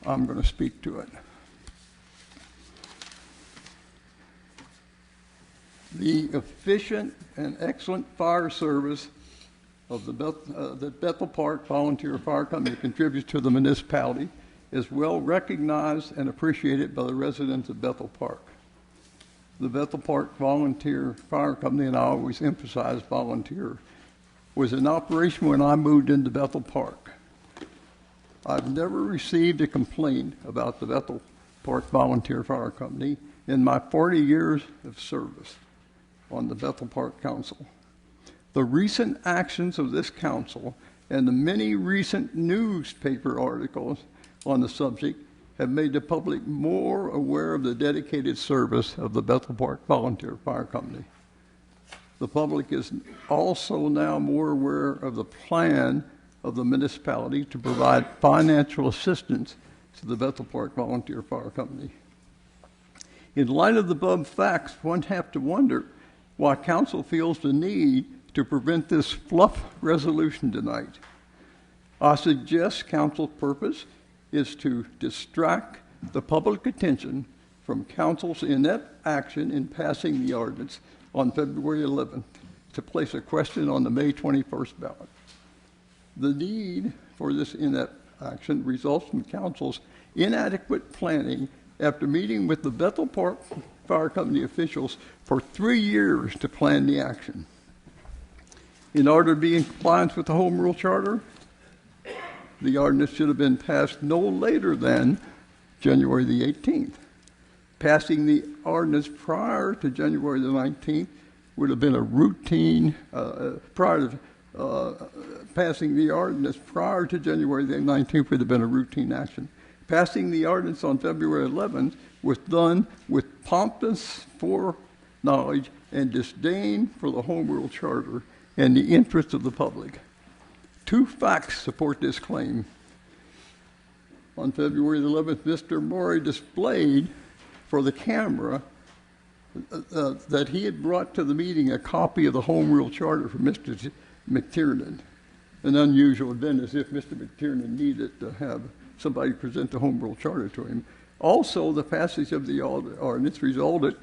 I'm going to speak to it. The efficient and excellent fire service of the Bethel Park Volunteer Fire Company contributes to the municipality is well recognized and appreciated by the residents of Bethel Park. The Bethel Park Volunteer Fire Company, and I always emphasize volunteer, was in operation when I moved into Bethel Park. I've never received a complaint about the Bethel Park Volunteer Fire Company in my 40 years of service on the Bethel Park Council. The recent actions of this council and the many recent newspaper articles on the subject have made the public more aware of the dedicated service of the Bethel Park Volunteer Fire Company. The public is also now more aware of the plan of the municipality to provide financial assistance to the Bethel Park Volunteer Fire Company. In light of the above facts, one has to wonder why council feels the need to prevent this fluff resolution tonight. I suggest council's purpose is to distract the public attention from council's inept action in passing the ordinance on February 11th to place a question on the May 21st ballot. The need for this inept action results from council's inadequate planning after meeting with the Bethel Park Fire Company officials for 3 years to plan the action. In order to be in compliance with the Home Rule Charter, the ordinance should have been passed no later than January the 18th. Passing the ordinance prior to January the 19th would have been a routine, passing the ordinance prior to January the 19th would have been a routine action. Passing the ordinance on February 11th was done with pompous foreknowledge and disdain for the Home Rule Charter and the interest of the public. Two facts support this claim. On February 11th, Mr. Maury displayed for the camera that he had brought to the meeting a copy of the Home Rule Charter for Mr. McTiernan. An unusual event, as if Mr. McTiernan needed to have somebody present the Home Rule Charter to him. Also, the passage of the ordinance resulted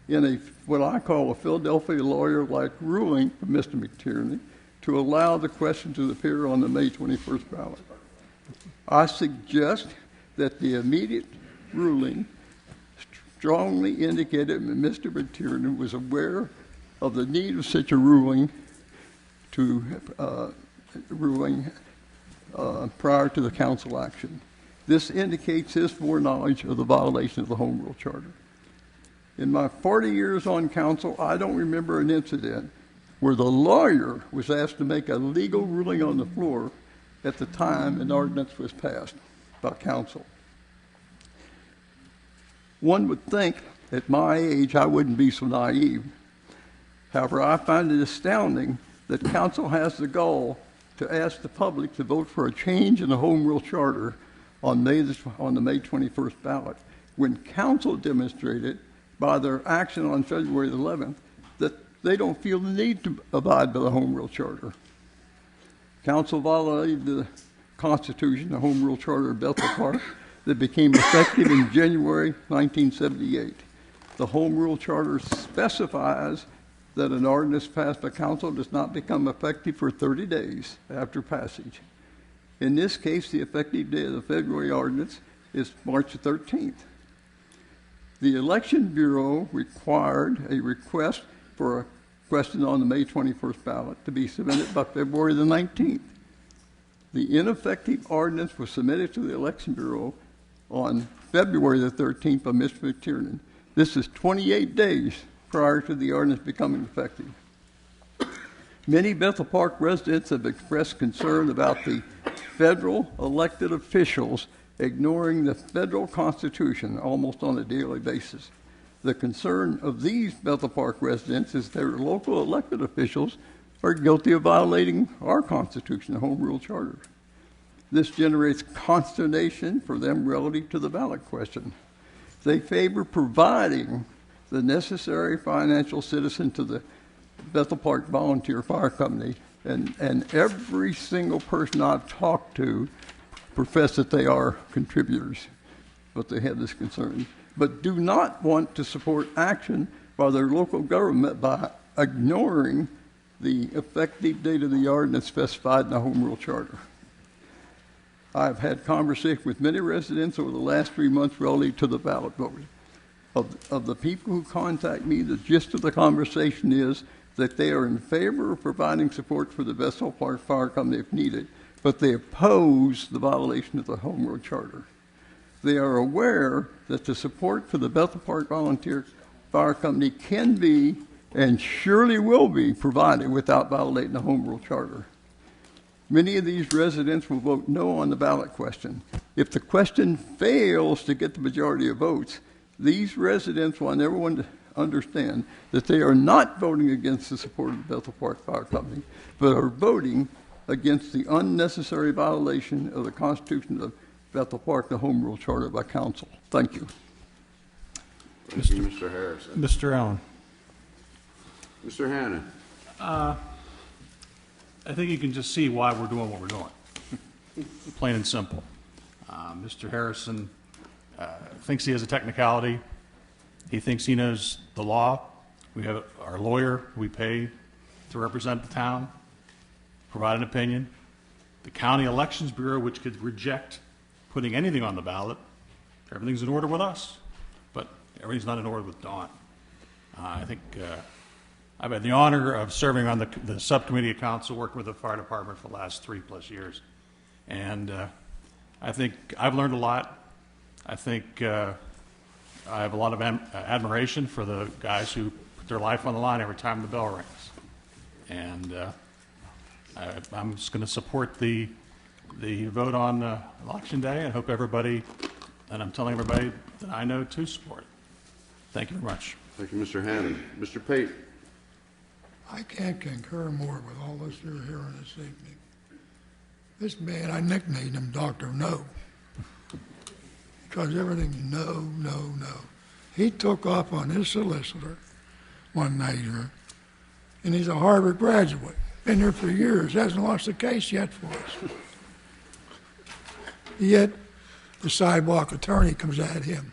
in what I call a Philadelphia lawyer-like ruling from Mr. McTiernan to allow the question to appear on the May 21st ballot. I suggest that the immediate ruling strongly indicated that Mr. McTiernan was aware of the need of such a ruling prior to the council action. This indicates his foreknowledge of the violation of the Home Rule Charter. In my 40 years on council, I don't remember an incident where the lawyer was asked to make a legal ruling on the floor at the time an ordinance was passed by council. One would think at my age I wouldn't be so naive. However, I find it astounding that council has the gall to ask the public to vote for a change in the Home Rule Charter on the May 21st ballot, when council demonstrated by their action on February 11th that they don't feel the need to abide by the Home Rule Charter. Council violated the Constitution, the Home Rule Charter of Bethel Park, that became effective in January 1978. The Home Rule Charter specifies that an ordinance passed by council does not become effective for 30 days after passage. In this case, the effective date of the February ordinance is March 13th. The Election Bureau required a request for a question on the May 21st ballot to be submitted by February the 19th. The ineffective ordinance was submitted to the Election Bureau on February the 13th by Mr. McTiernan. This is 28 days prior to the ordinance becoming effective. Many Bethel Park residents have expressed concern about the federal elected officials ignoring the federal Constitution almost on a daily basis. The concern of these Bethel Park residents is their local elected officials are guilty of violating our Constitution, the Home Rule Charter. This generates consternation for them relative to the ballot question. They favor providing the necessary financial assistance to the Bethel Park Volunteer Fire Company, and every single person I've talked to profess that they are contributors, but they have this concern, but do not want to support action by their local government by ignoring the effective date of the ordinance specified in the Home Rule Charter. I've had conversation with many residents over the last 3 months relative to the ballot voting. Of the people who contact me, the gist of the conversation is that they are in favor of providing support for the Bethel Park Fire Company if needed, but they oppose the violation of the Home Rule Charter. They are aware that the support for the Bethel Park Volunteer Fire Company can be and surely will be provided without violating the Home Rule Charter. Many of these residents will vote no on the ballot question. If the question fails to get the majority of votes, these residents want everyone to understand that they are not voting against the support of the Bethel Park Fire Company, but are voting against the unnecessary violation of the Constitution of Bethel Park, the Home Rule Charter by Council. Thank you. Thank you, Mr. Harrison. Mr. Allen. Mr. Hannan. I think you can just see why we're doing what we're doing. Plain and simple. Mr. Harrison thinks he has a technicality. He thinks he knows the law. We have our lawyer who we pay to represent the town, provide an opinion. The County Elections Bureau, which could reject putting anything on the ballot. Everything's in order with us, but everything's not in order with Dawn. I think I've had the honor of serving on the subcommittee of council, working with the fire department for the last 3+ years. And I think I've learned a lot. I think I have a lot of admiration for the guys who put their life on the line every time the bell rings. And I'm just going to support the vote on Election Day, and hope everybody, and I'm telling everybody that I know to support it. Thank you very much. Thank you, Mr. Hannan. Mr. Pate. I can't concur more with all this you're hearing this evening. This man, I nicknamed him Dr. No, because everything's no, no, no. He took off on his solicitor one night here, and he's a Harvard graduate. Been there for years, hasn't lost a case yet for us. Yet, the sidewalk attorney comes at him.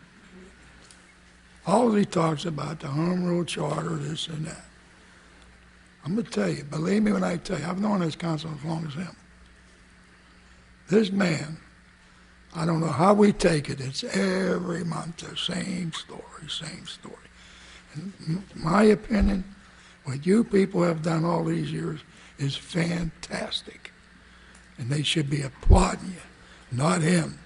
All he talks about, the Home Rule Charter, this and that. I'm going to tell you, believe me when I tell you, I've known this council as long as him. This man, I don't know how we take it, it's every month the same story, same story. In my opinion, what you people have done all these years is fantastic. And they should be applauding you, not him.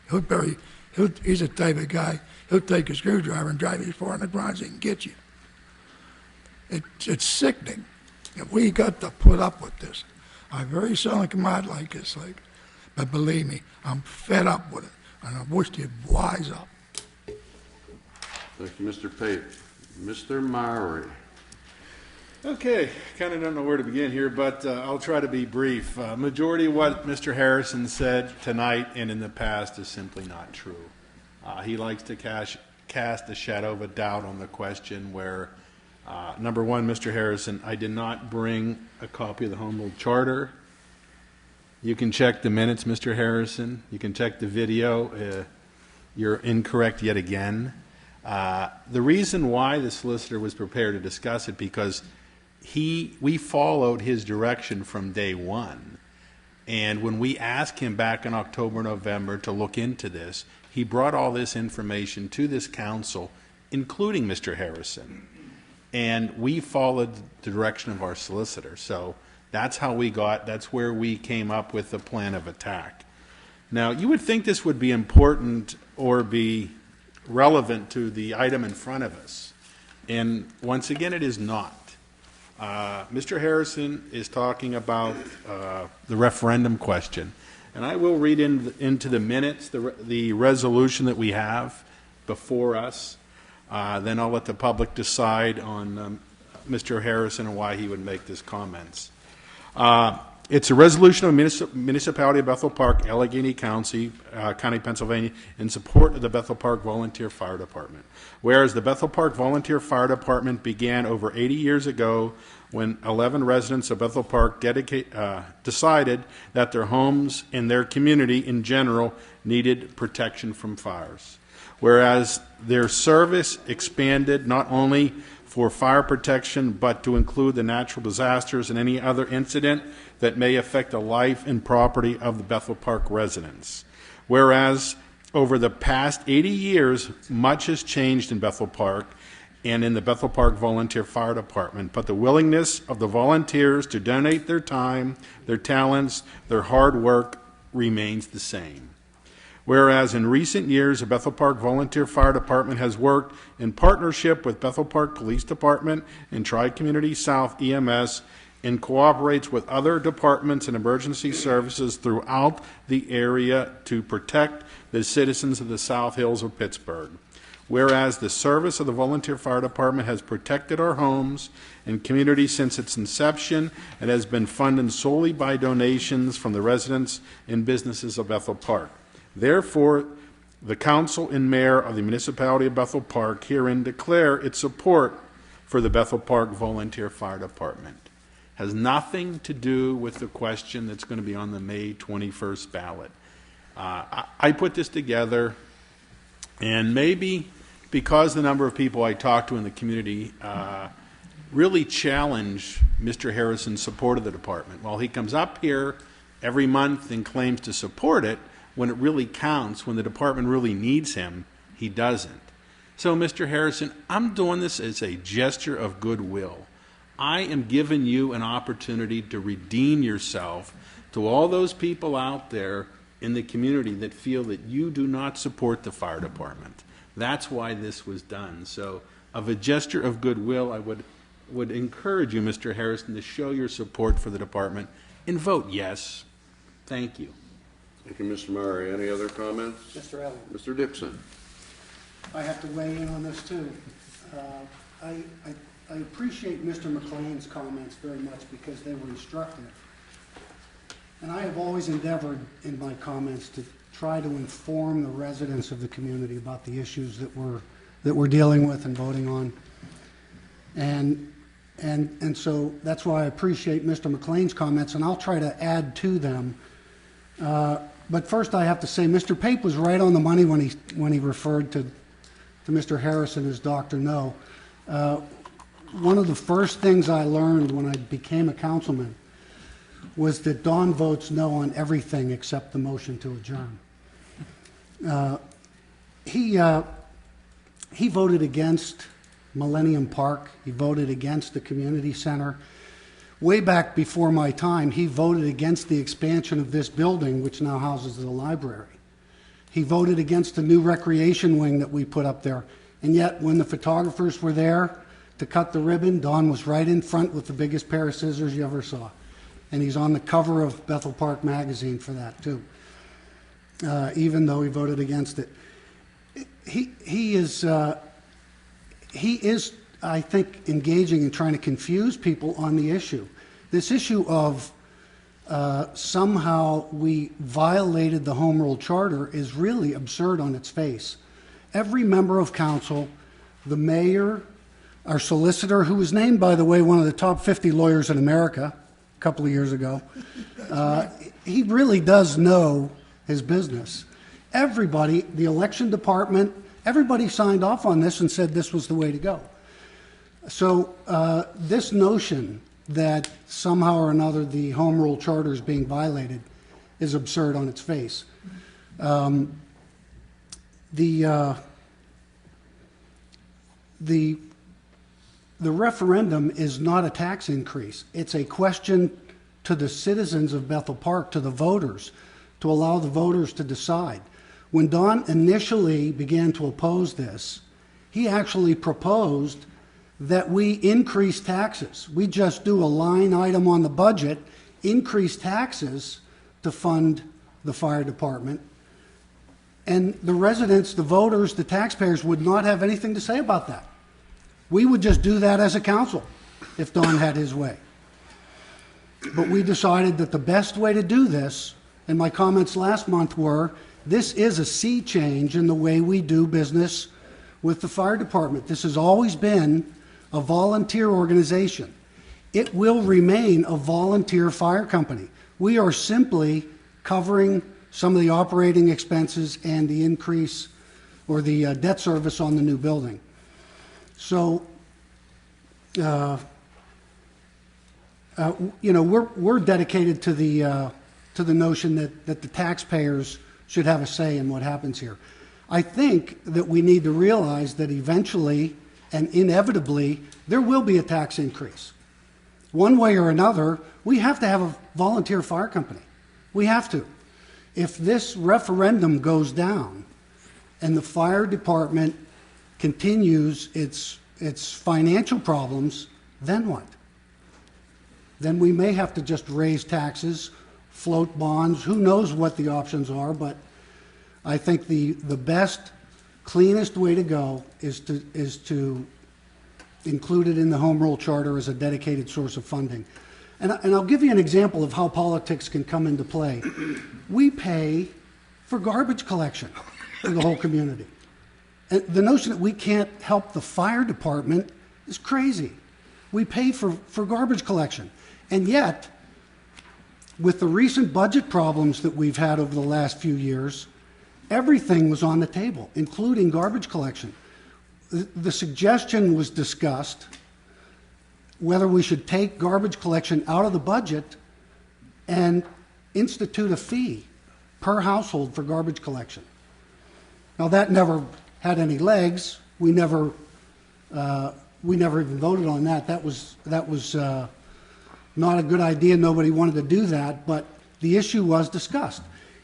He's the type of guy, he'll take a screwdriver and drive you as far in the ground as he can get you. It's sickening. We got to put up with this. I very seldom come out like this, but believe me, I'm fed up with it, and I wish you'd wise up. Thank you, Mr. Pate. Mr. Mowry. Okay, kind of don't know where to begin here, but I'll try to be brief. Majority of what Mr. Harrison said tonight and in the past is simply not true. He likes to cast a shadow of a doubt on the question where, number one, Mr. Harrison, I did not bring a copy of the Home Rule Charter. You can check the minutes, Mr. Harrison. You can check the video. You're incorrect yet again. The reason why the solicitor was prepared to discuss it because we followed his direction from day one. And when we asked him back in October, November to look into this, he brought all this information to this council, including Mr. Harrison. And we followed the direction of our solicitor. So that's where we came up with the plan of attack. Now, you would think this would be important or be relevant to the item in front of us. And once again, it is not. Mr. Harrison is talking about the referendum question. And I will read into the minutes the resolution that we have before us. Then I'll let the public decide on Mr. Harrison and why he would make these comments. It's a resolution of Municipality of Bethel Park, Allegheny County, Pennsylvania, in support of the Bethel Park Volunteer Fire Department. Whereas the Bethel Park Volunteer Fire Department began over 80 years ago when 11 residents of Bethel Park decided that their homes and their community in general needed protection from fires. Whereas their service expanded not only for fire protection, but to include the natural disasters and any other incident that may affect the life and property of the Bethel Park residents. Whereas over the past 80 years, much has changed in Bethel Park and in the Bethel Park Volunteer Fire Department, but the willingness of the volunteers to donate their time, their talents, their hard work remains the same. Whereas in recent years, the Bethel Park Volunteer Fire Department has worked in partnership with Bethel Park Police Department and Tri-Community South EMS and cooperates with other departments and emergency services throughout the area to protect the citizens of the South Hills of Pittsburgh. Whereas the service of the Volunteer Fire Department has protected our homes and community since its inception and has been funded solely by donations from the residents and businesses of Bethel Park. Therefore, the Council and Mayor of the Municipality of Bethel Park herein declare its support for the Bethel Park Volunteer Fire Department. Has nothing to do with the question that's going to be on the May 21st ballot. I put this together, and maybe because the number of people I talk to in the community really challenge Mr. Harrison's support of the department. While he comes up here every month and claims to support it, when it really counts, when the department really needs him, he doesn't. So, Mr. Harrison, I'm doing this as a gesture of goodwill. I am giving you an opportunity to redeem yourself to all those people out there in the community that feel that you do not support the fire department. That's why this was done. So, of a gesture of goodwill, I would encourage you, Mr. Harrison, to show your support for the department and vote yes. Thank you. Thank you, Mr. Murray. Any other comments? Mr. Allen. Mr. Dixon. I have to weigh in on this too. I appreciate Mr. McLean's comments very much because they were instructive. And I have always endeavored in my comments to try to inform the residents of the community about the issues that we're dealing with and voting on. And so that's why I appreciate Mr. McLean's comments, and I'll try to add to them. But first I have to say Mr. Pape was right on the money when he referred to Mr. Harrison as Dr. No. One of the first things I learned when I became a councilman was that Don votes no on everything except the motion to adjourn. He voted against Millennium Park. He voted against the community center. Way back before my time, he voted against the expansion of this building, which now houses the library. He voted against the new recreation wing that we put up there. And yet, when the photographers were there to cut the ribbon, Don was right in front with the biggest pair of scissors you ever saw. And he's on the cover of Bethel Park magazine for that, too, even though he voted against it. He is, I think, engaging in trying to confuse people on the issue. This issue of somehow we violated the Home Rule Charter is really absurd on its face. Every member of council, the mayor, our solicitor, who was named, by the way, one of the top 50 lawyers in America a couple of years ago, he really does know his business. Everybody, the election department, everybody signed off on this and said this was the way to go. So this notion that somehow or another the Home Rule Charter is being violated is absurd on its face. The referendum is not a tax increase. It's a question to the citizens of Bethel Park, to the voters, to allow the voters to decide. When Don initially began to oppose this, he actually proposed that we increase taxes. We just do a line item on the budget, increase taxes to fund the fire department, and the residents, the voters, the taxpayers would not have anything to say about that. We would just do that as a council if Don had his way. But we decided that the best way to do this, and my comments last month were, this is a sea change in the way we do business with the fire department. This has always been a volunteer organization. It will remain a volunteer fire company. We are simply covering some of the operating expenses and the increase or the debt service on the new building. So we're dedicated to the notion that the taxpayers should have a say in what happens here. I think that we need to realize that eventually and inevitably there will be a tax increase. One way or another, we have to have a volunteer fire company. We have to. If this referendum goes down and the fire department continues its financial problems, then what? Then we may have to just raise taxes, float bonds, who knows what the options are, but I think the best, cleanest way to go is to include it in the Home Rule Charter as a dedicated source of funding. And I'll give you an example of how politics can come into play. We pay for garbage collection for the whole community. And the notion that we can't help the fire department is crazy. We pay for garbage collection. And yet, with the recent budget problems that we've had over the last few years, everything was on the table, including garbage collection. The suggestion was discussed whether we should take garbage collection out of the budget and institute a fee per household for garbage collection. Now, that never had any legs. We never even voted on that. That was not a good idea. Nobody wanted to do that, but the issue was discussed.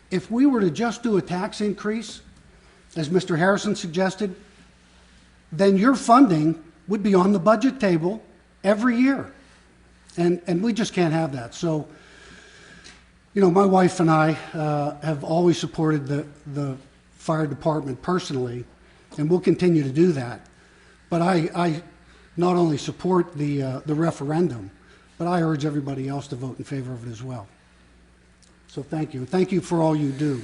If we were to just do a tax increase, as Mr. Harrison suggested, then your funding would be on the budget table every year. And we just can't have that. So, my wife and I have always supported the fire department personally, and we'll continue to do that. But I not only support the referendum, but I urge everybody else to vote in favor of it as well. So thank you. Thank you for all you do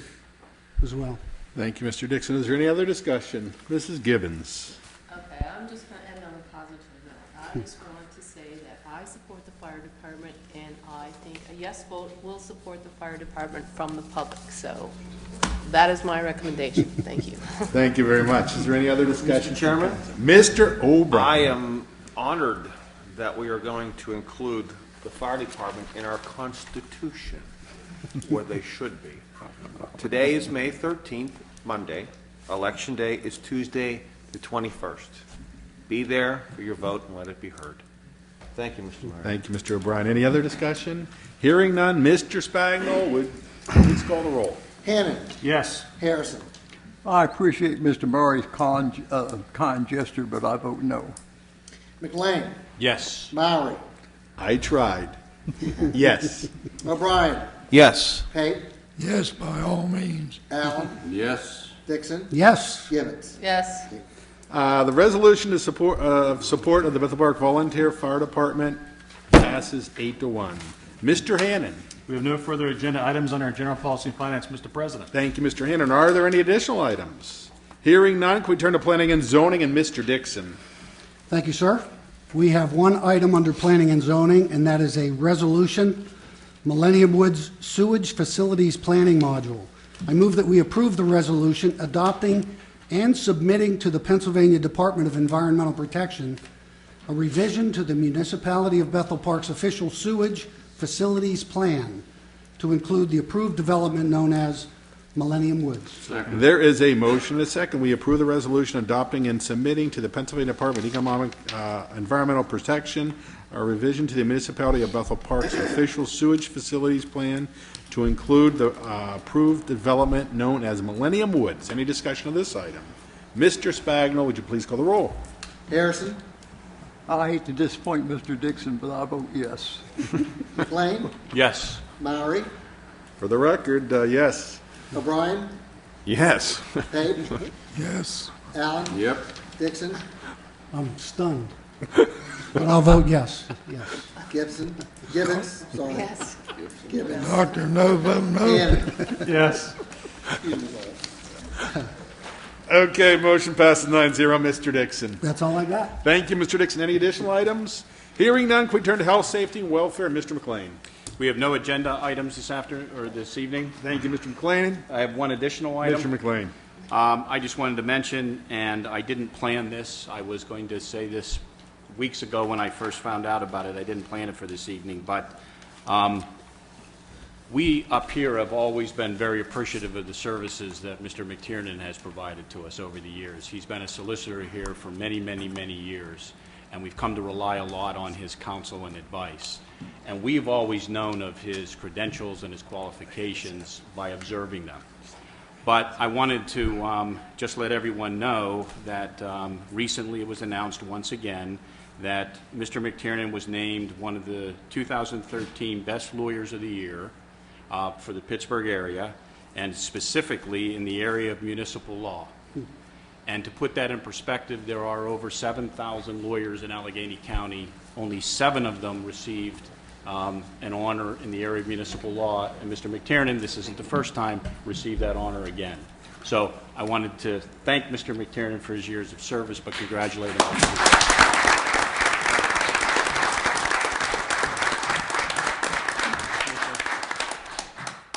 as well. Thank you, Mr. Dixon. Is there any other discussion? Mrs. Gibbons. Okay, I'm just going to end on a positive note. I just want to say that I support the fire department, and I think a yes vote will support the fire department from the public. So that is my recommendation. Thank you. Thank you very much. Is there any other discussion? Mr. Chairman? Mr. O'Brien. I am honored that we are going to include the fire department in our Constitution, where they should be. Today is May 13th, Monday. Election Day is Tuesday, the 21st. Be there for your vote and let it be heard. Thank you, Mr. Mayor. Thank you, Mr. O'Brien. Any other discussion? Hearing none, Mr. Spagnol, would please call the roll. Hannon. Yes. Harrison. I appreciate Mr. Murray's kind gesture, but I vote no. McLean. Yes. Mowry. I tried. Yes. O'Brien. Yes. Pate. Yes, by all means. Allen. Yes. Dixon. Yes. Gibbons. Yes. The resolution to support of the Bethel Park Volunteer Fire Department passes 8-1. Mr. Hannon. We have no further agenda items on our general policy and finance, Mr. President. Thank you, Mr. Hannon. Are there any additional items? Hearing none, can we turn to planning and zoning and Mr. Dixon? Thank you, sir. We have one item under planning and zoning, and that is a resolution, Millennium Woods Sewage Facilities Planning Module. I move that we approve the resolution adopting and submitting to the Pennsylvania Department of Environmental Protection a revision to the Municipality of Bethel Park's official sewage facilities plan to include the approved development known as Millennium Woods. Second. There is a motion and a second. We approve the resolution adopting and submitting to the Pennsylvania Department of Economic Environmental Protection a revision to the Municipality of Bethel Park's official sewage facilities plan to include the approved development known as Millennium Woods. Any discussion of this item? Mr. Spagnol, would you please call the roll? Harrison. I hate to disappoint Mr. Dixon, but I vote yes. McLean. Yes. Mowry. For the record, yes. O'Brien. Yes. Pate. Yes. Allen. Yep. Dixon. I'm stunned, but I'll vote yes. Yes. Gibson. Gibbons. Sorry. Yes. Gibbons. Doctor, no vote no. Hannon. Yes. Excuse me, Lord. Okay, motion passes 9-0. Mr. Dixon. That's all I got. Thank you, Mr. Dixon. Any additional items? Hearing none, can we turn to health, safety, and welfare? Mr. McLean. We have no agenda items this evening. Thank you, Mr. McLean. I have one additional item. Mr. McLean. I just wanted to mention, and I didn't plan this, I was going to say this weeks ago when I first found out about it. I didn't plan it for this evening, but we up here have always been very appreciative of the services that Mr. McTiernan has provided to us over the years. He's been a solicitor here for many, many, many years, and we've come to rely a lot on his counsel and advice. And we've always known of his credentials and his qualifications by observing them. But I wanted to just let everyone know that recently it was announced once again that Mr. McTiernan was named one of the 2013 Best Lawyers of the Year for the Pittsburgh area, and specifically in the area of municipal law. And to put that in perspective, there are over 7,000 lawyers in Allegheny County. Only 7 of them received an honor in the area of municipal law, and Mr. McTiernan, this isn't the first time, received that honor again. So I wanted to thank Mr. McTiernan for his years of service, but congratulate him.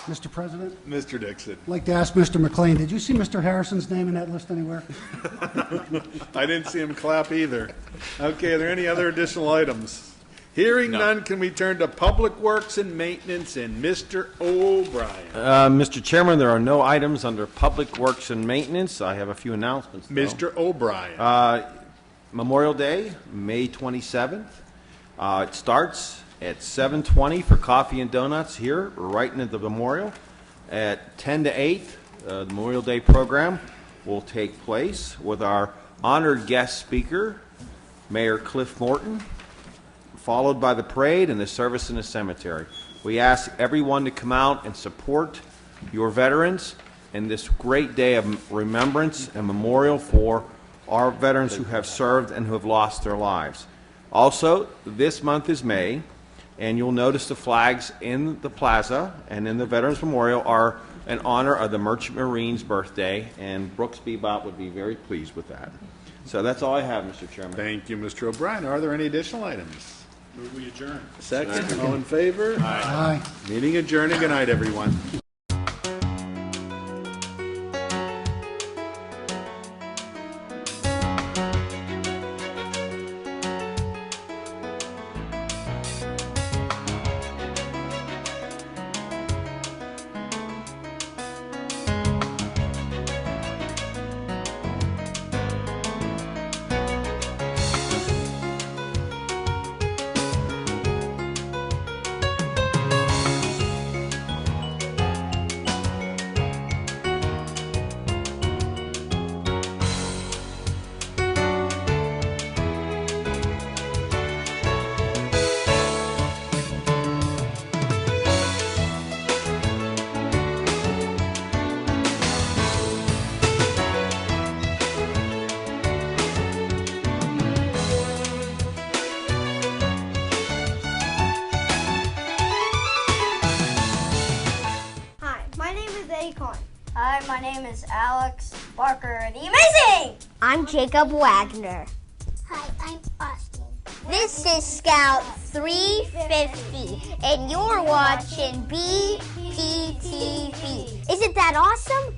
Mr. President? Mr. Dixon. I'd like to ask Mr. McLean, did you see Mr. Harrison's name in that list anywhere? I didn't see him clap either. Okay, are there any other additional items? Hearing none, can we turn to Public Works and Maintenance and Mr. O'Brien? Mr. Chairman, there are no items under Public Works and Maintenance. I have a few announcements, though. Mr. O'Brien. Memorial Day, May 27th. It starts at 7:20 for coffee and donuts here, right into the memorial. At 10 to 8, the Memorial Day program will take place with our honored guest speaker, Mayor Cliff Morton, followed by the parade and the service in the cemetery. We ask everyone to come out and support your veterans in this great day of remembrance and memorial for our veterans who have served and who have lost their lives. Also, this month is May, and you'll notice the flags in the plaza and in the Veterans Memorial are in honor of the Merchant Marine's birthday, and Brooks Bebop would be very pleased with that. So that's all I have, Mr. Chairman. Thank you, Mr. O'Brien. Are there any additional items? Move we adjourn. Second. All in favor? Aye. Meeting adjourned. Good night, everyone. Hi, my name is Alex Barker, the Amazing! I'm Jacob Wagner. Hi, I'm Austin. This is Scout 350, and you're watching BPTV. Isn't that awesome?